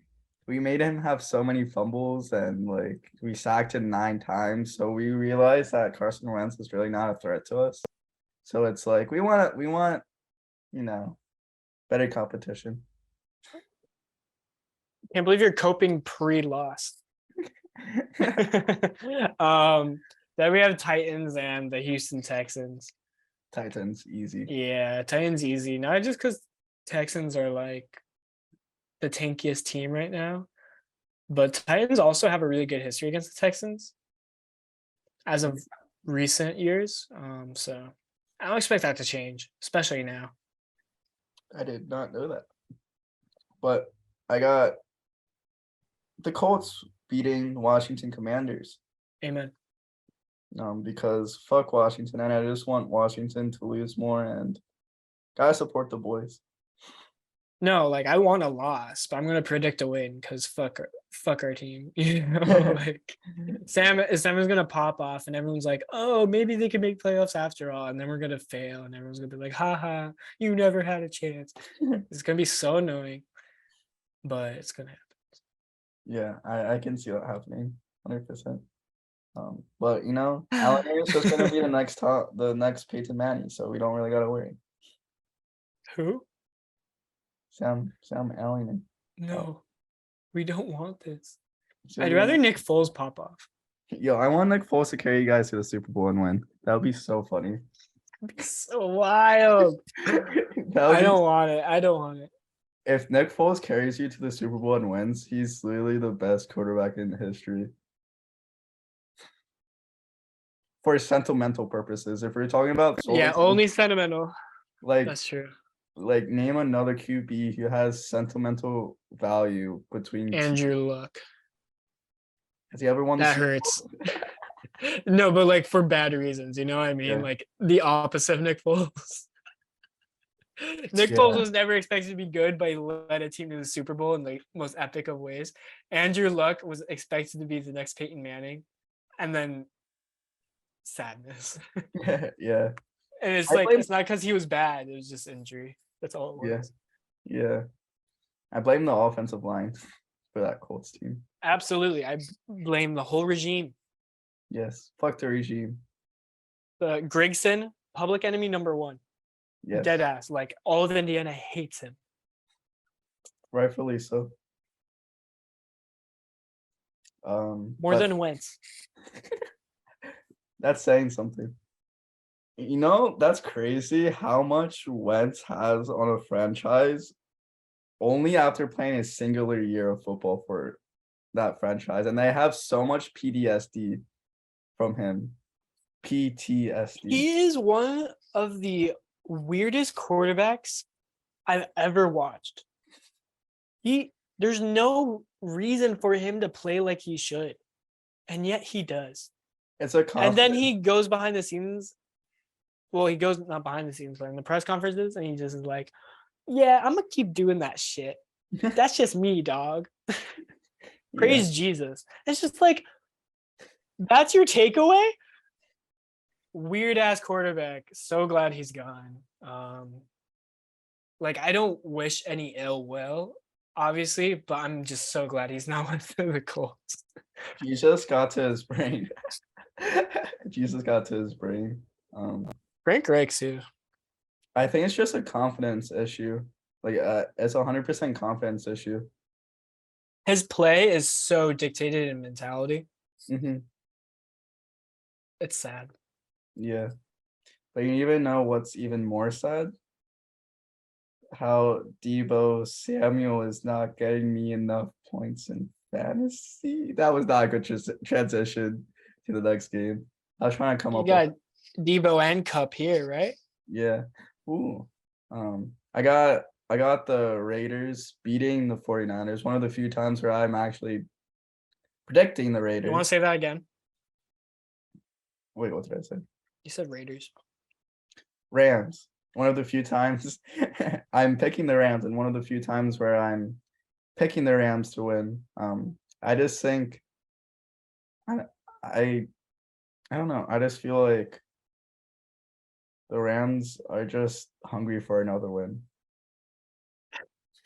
S2: we made him have so many fumbles and like we sacked him 9 times. So we realized that Carson Wentz is really not a threat to us. So it's like we want, better competition.
S4: Can't believe you're coping pre-loss. Then we have Titans and the Houston Texans.
S2: Titans, easy.
S4: Yeah, Titans easy. Not just because Texans are like the tankiest team right now, but Titans also have a really good history against the Texans as of recent years. So I don't expect that to change, especially now.
S2: I did not know that. But I got the Colts beating Washington Commanders.
S4: Amen.
S2: Because fuck Washington, and I just want Washington to lose more, and gotta support the boys.
S4: No, like I want a loss, but I'm gonna predict a win because fuck our team. You know, like Sam is gonna pop off, and everyone's like, oh, maybe they can make playoffs after all, and then we're gonna fail, and everyone's gonna be like, haha, you never had a chance. It's gonna be so annoying, but it's gonna happen.
S2: Yeah, I can see that happening 100%. But Alan is just gonna be the next Peyton Manning, so we don't really gotta worry.
S4: Who?
S2: Sam Allen.
S4: No, we don't want this.
S2: So
S4: I'd rather Nick Foles pop off.
S2: Yo, I want Nick Foles to carry you guys to the Super Bowl and win. That would be so funny.
S4: So wild. I don't want it.
S2: If Nick Foles carries you to the Super Bowl and wins, he's literally the best quarterback in history. For sentimental purposes, if we're talking about
S4: only sentimental.
S2: Like
S4: that's true.
S2: Like name another QB who has sentimental value between
S4: Andrew Luck.
S2: Has he ever won?
S4: That hurts. No, but like for bad reasons, you know what I mean?
S2: Yeah.
S4: Like the opposite of Nick Foles. Nick Foles was never expected to be good, but he led a team to the Super Bowl in the most epic of ways. Andrew Luck was expected to be the next Peyton Manning, and then sadness.
S2: Yeah.
S4: And it's it's not because he was bad, it was just injury. That's all it was.
S2: Yeah. I blame the offensive line for that Colts team.
S4: Absolutely. I blame the whole regime.
S2: Yes. Fuck the regime.
S4: The Grigson, public enemy number 1.
S2: Yes.
S4: Dead ass. Like all of Indiana hates him.
S2: Rightfully so.
S4: More than Wentz.
S2: That's saying something. That's crazy how much Wentz has on a franchise only after playing a singular year of football for that franchise. And they have so much PTSD from him. PTSD.
S4: He is one of the weirdest quarterbacks I've ever watched. There's no reason for him to play like he should. And yet he does.
S2: It's a confidence.
S4: And then he goes behind the scenes. Well, he goes not behind the scenes, but in the press conferences, and he just is like, yeah, I'm going to keep doing that shit. That's just me, dog. Praise Jesus. It's just like, that's your takeaway? Weird ass quarterback. So glad he's gone. I don't wish any ill will, obviously, but I'm just so glad he's not with the Colts.
S2: Jesus got to his brain. Jesus got to his brain.
S4: Frank Reich too.
S2: I think it's just a confidence issue. It's 100% confidence issue.
S4: His play is so dictated in mentality.
S2: Mm-hmm.
S4: It's sad.
S2: Yeah. But you even know what's even more sad? How Deebo Samuel is not getting me enough points in fantasy. That was not a good transition to the next game. I was trying to come up
S4: with Deebo and Cup here, right?
S2: Yeah. Ooh. I got the Raiders beating the 49ers. One of the few times where I'm actually predicting the Raiders.
S4: You want to say that again?
S2: Wait, what did I say?
S4: You said Raiders.
S2: Rams. One of the few times I'm picking the Rams, and one of the few times where I'm picking the Rams to win. I just think I I don't know. I just feel like the Rams are just hungry for another win.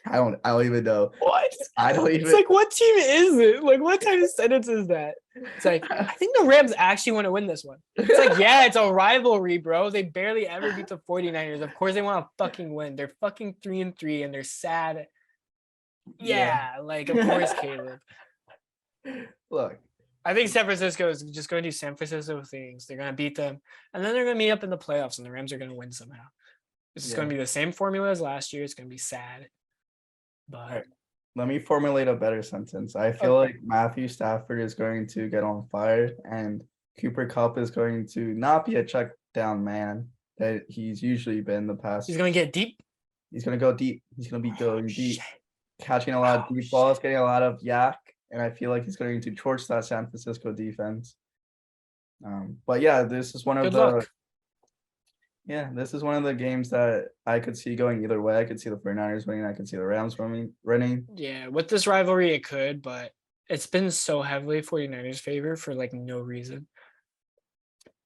S2: I don't even know.
S4: What?
S2: I don't
S4: It's
S2: even
S4: like, what team is it? Like, what type of sentence is that? It's like, I think the Rams actually want to win this one. It's like, yeah, it's a rivalry, bro. They barely ever beat the 49ers. Of course they want to fucking win. They're fucking 3-3 and they're sad. Yeah, like, of course, Caleb.
S2: Look.
S4: I think San Francisco is just going to do San Francisco things. They're going to beat them. And then they're going to meet up in the playoffs and the Rams are going to win somehow. It's just going to be the same formula as last year. It's going to be sad. But
S2: let me formulate a better sentence. I feel like Matthew Stafford is going to get on fire and Cooper Kupp is going to not be a check down man that he's usually been the past.
S4: he's going to get deep.
S2: He's going to go deep. He's going to be going deep, catching a lot of deep balls, getting a lot of yak. And I feel like he's going to torch that San Francisco defense. But yeah, this is one of this is one of the games that I could see going either way. I could see the 49ers winning. I could see the Rams winning.
S4: Yeah, with this rivalry, it could, but it's been so heavily 49ers favor for like no reason.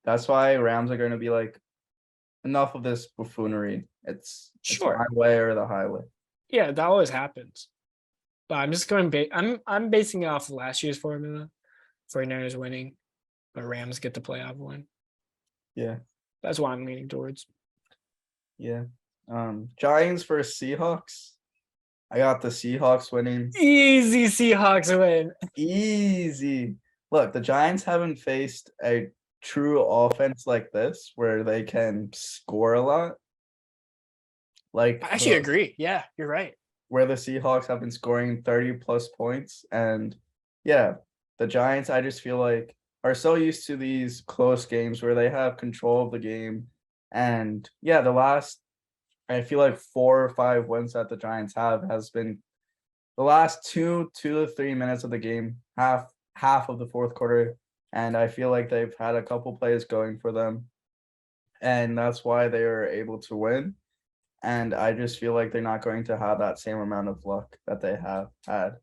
S2: That's why Rams are going to be like, enough of this buffoonery. It's my way or the highway.
S4: Yeah, that always happens. But I'm just going. I'm basing it off of last year's formula. 49ers winning, but Rams get the playoff win.
S2: Yeah,
S4: that's what I'm leaning towards.
S2: Yeah. Giants versus Seahawks. I got the Seahawks winning.
S4: Easy Seahawks win.
S2: Easy. Look, the Giants haven't faced a true offense like this where they can score a lot. Like,
S4: I actually agree. Yeah, you're right.
S2: Where the Seahawks have been scoring 30 plus points. And yeah, the Giants, I just feel like, are so used to these close games where they have control of the game. And yeah, the last, I feel like 4 or 5 wins that the Giants have has been the last 2 to 3 minutes of the game, half of the fourth quarter. And I feel like they've had a couple plays going for them. And that's why they were able to win. And I just feel like they're not going to have that same amount of luck that they have had.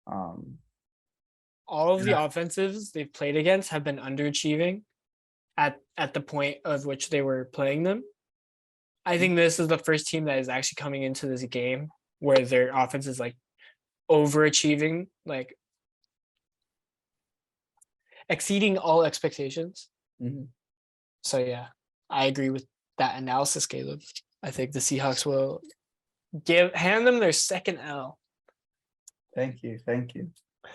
S4: All of the offensives they've played against have been underachieving at the point of which they were playing them. I think this is the first team that is actually coming into this game where their offense is like overachieving, like exceeding all expectations.
S2: Mm-hmm.
S4: So yeah, I agree with that analysis, Caleb. I think the Seahawks will hand them their second L.
S2: Thank you.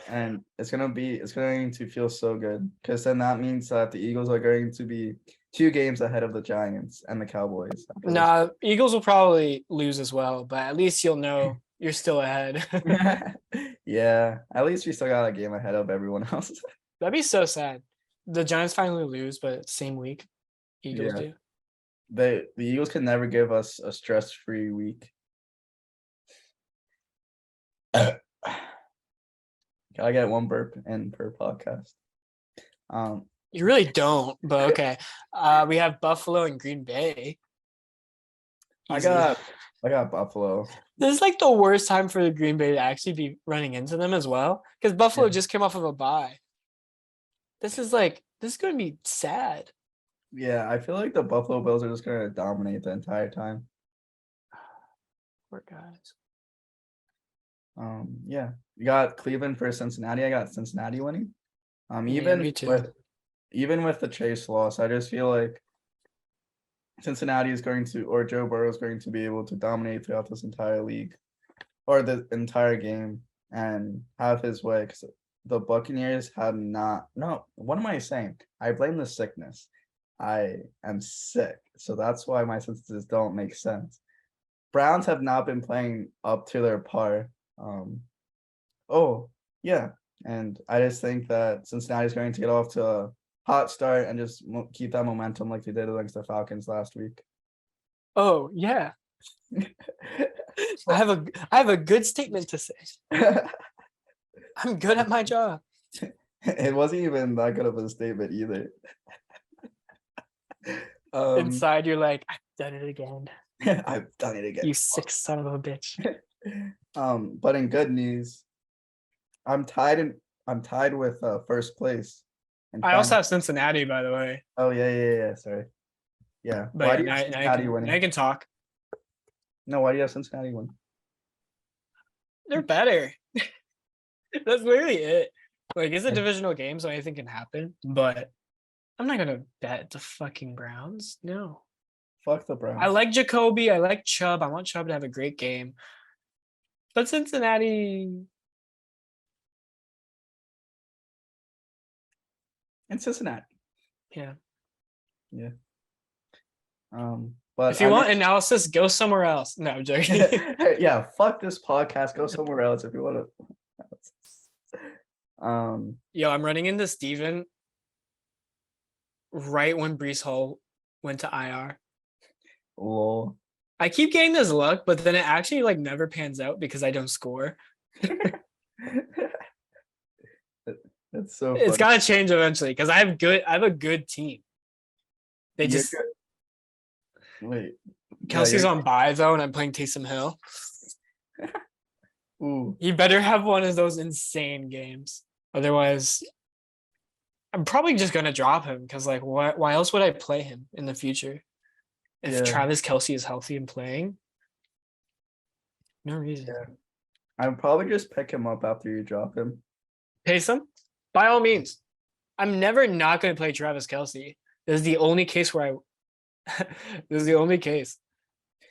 S2: And it's going to feel so good because then that means that the Eagles are going to be 2 games ahead of the Giants and the Cowboys.
S4: Nah, Eagles will probably lose as well, but at least you'll know you're still ahead.
S2: Yeah, at least we still got a game ahead of everyone else.
S4: That'd be so sad. The Giants finally lose, but same week Eagles do.
S2: The Eagles can never give us a stress-free week. Gotta get 1 burp in per podcast.
S4: You really don't, but okay. We have Buffalo and Green Bay. Easy.
S2: I got Buffalo.
S4: This is like the worst time for the Green Bay to actually be running into them as well, because Buffalo just came off of a bye. This is going to be sad.
S2: Yeah, I feel like the Buffalo Bills are just going to dominate the entire time.
S4: Poor guys.
S2: Yeah, you got Cleveland for Cincinnati. I got Cincinnati winning.
S4: Me too.
S2: Even with the Chase loss, I just feel like Cincinnati is going to, or Joe Burrow is going to be able to dominate throughout this entire league or the entire game and have his way. Because the Buccaneers have not. No, what am I saying? I blame the sickness. I am sick, so that's why my sentences don't make sense. Browns have not been playing up to their par. And I just think that Cincinnati is going to get off to a hot start and just keep that momentum like they did against the Falcons last week.
S4: Oh yeah, I have a good statement to say. I'm good at my job.
S2: It wasn't even that good of a statement either.
S4: Inside, you're like, I've done it again.
S2: I've done it again.
S4: You sick son of a bitch.
S2: But in good news, I'm tied with first place. in
S4: I also
S2: fan-
S4: have Cincinnati, by the way.
S2: Oh yeah. Sorry. Yeah.
S4: But
S2: Why
S4: yeah,
S2: do you have Cincinnati winning?
S4: now you can talk.
S2: No, why do you have Cincinnati win?
S4: They're better. That's literally it. Like, it's a divisional game, so anything can happen. But I'm not gonna bet the fucking Browns. No.
S2: Fuck the Browns.
S4: I like Jacoby. I like Chubb. I want Chubb to have a great game. But Cincinnati,
S2: in Cincinnati.
S4: yeah.
S2: But
S4: If you want analysis, go somewhere else. No, I'm joking.
S2: yeah, fuck this podcast. Go somewhere else if you want to.
S4: Yo, I'm running into Steven right when Brees Hall went to IR.
S2: Lol.
S4: I keep getting this luck, but then it actually like never pans out because I don't score.
S2: That's so.
S4: It's
S2: funny.
S4: gotta change eventually because I have a good team. They
S2: You're
S4: just
S2: good. Wait.
S4: Kelsey's on bye though, and I'm playing Taysom Hill.
S2: Ooh.
S4: He better have one of those insane games. Otherwise, I'm probably just gonna drop him because like why else would I play him in the future? If
S2: Yeah.
S4: Travis Kelsey is healthy and playing, no reason.
S2: Yeah. I'd probably just pick him up after you drop him.
S4: Taysom, by all means. I'm never not gonna play Travis Kelsey. This is the only case where this is the only case.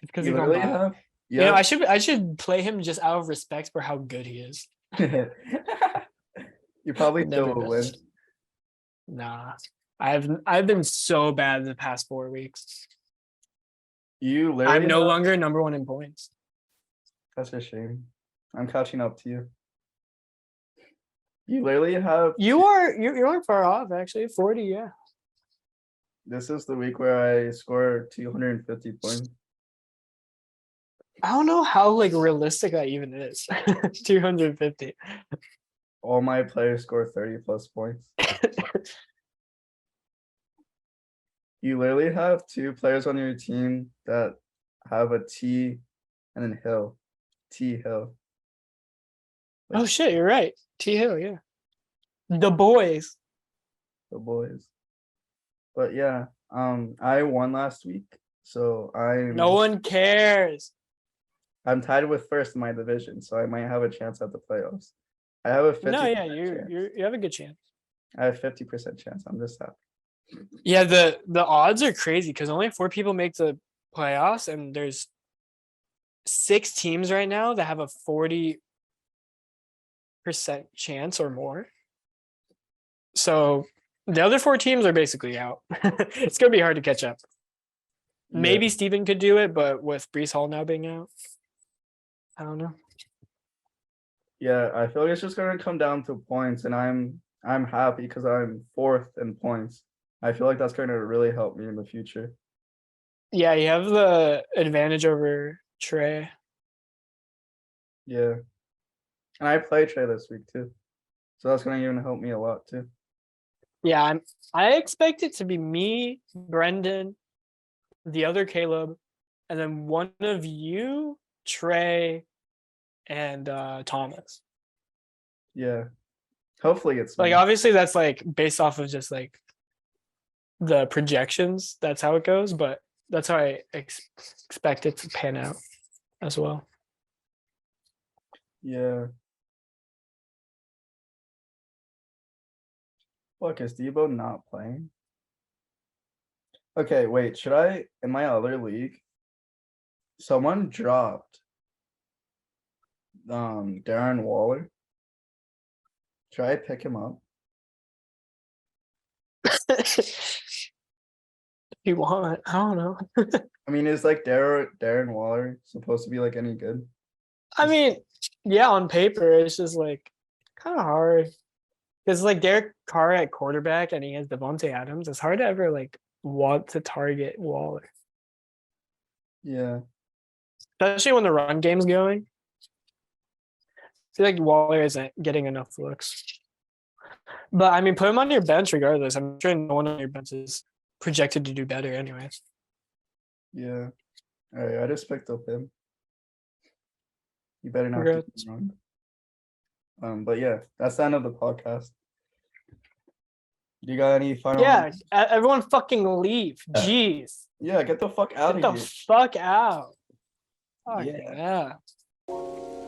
S4: Because
S2: You
S4: he's on
S2: literally
S4: bye.
S2: have.
S4: You know, I should play him just out of respect for how good he is.
S2: You probably
S4: Never
S2: still will win.
S4: missed. Nah. I've been so bad the past 4 weeks.
S2: You literally.
S4: I'm no
S2: have-
S4: longer number one in points.
S2: That's a shame. I'm catching up to you. You literally have.
S4: You aren't far off actually. 40, yeah.
S2: This is the week where I score 250 points.
S4: I don't know how like realistic that even is. 250.
S2: All my players score 30 plus points. You literally have 2 players on your team that have a T and then Hill. T Hill.
S4: Oh shit, you're right. T Hill, yeah. The boys.
S2: The boys. But yeah, I won last week, so
S4: No one cares.
S2: I'm tied with first in my division, so I might have a chance at the playoffs. I have a 50%.
S4: No, yeah,
S2: chance.
S4: you have a good chance.
S2: I have 50% chance. I'm just happy.
S4: Yeah, the odds are crazy because only 4 people make the playoffs, and there's 6 teams right now that have a 40% chance or more. So the other 4 teams are basically out. It's gonna be hard to catch up. Maybe Steven could do it, but with Brees Hall now being out, I don't know.
S2: Yeah, I feel like it's just gonna come down to points, and I'm happy because I'm 4th in points. I feel like that's gonna really help me in the future.
S4: Yeah, you have the advantage over Trey.
S2: Yeah, and I play Trey this week too, so that's gonna even help me a lot too.
S4: Yeah, I expect it to be me, Brendan, the other Caleb, and then one of you, Trey, and Thomas.
S2: Yeah, hopefully it's
S4: Like
S2: me.
S4: obviously that's like based off of just like the projections. That's how it goes, but that's how I expect it to pan out as well.
S2: Yeah. Fuck, is Debo not playing? Okay, wait, should I, in my other league, someone dropped Darren Waller. Should I pick him up?
S4: If you want, I don't know.
S2: I mean, is like Darren Waller supposed to be like any good?
S4: I mean, yeah, on paper it's just like kind of hard because like Derek Carr at quarterback and he has Devontae Adams. It's hard to ever like want to target Waller,
S2: Yeah.
S4: especially when the run game's going. I feel like Waller isn't getting enough looks. But I mean, put him on your bench regardless. I'm sure no one on your bench is projected to do better anyways.
S2: Yeah. All right, I just picked up him. You better not
S4: Congrats.
S2: get me wrong. But yeah, that's the end of the podcast. You got any final?
S4: Yeah, everyone fucking leave. Jeez.
S2: Yeah, get the fuck out
S4: Get
S2: of
S4: the
S2: here.
S4: fuck out. Fuck
S2: Yeah.
S4: yeah.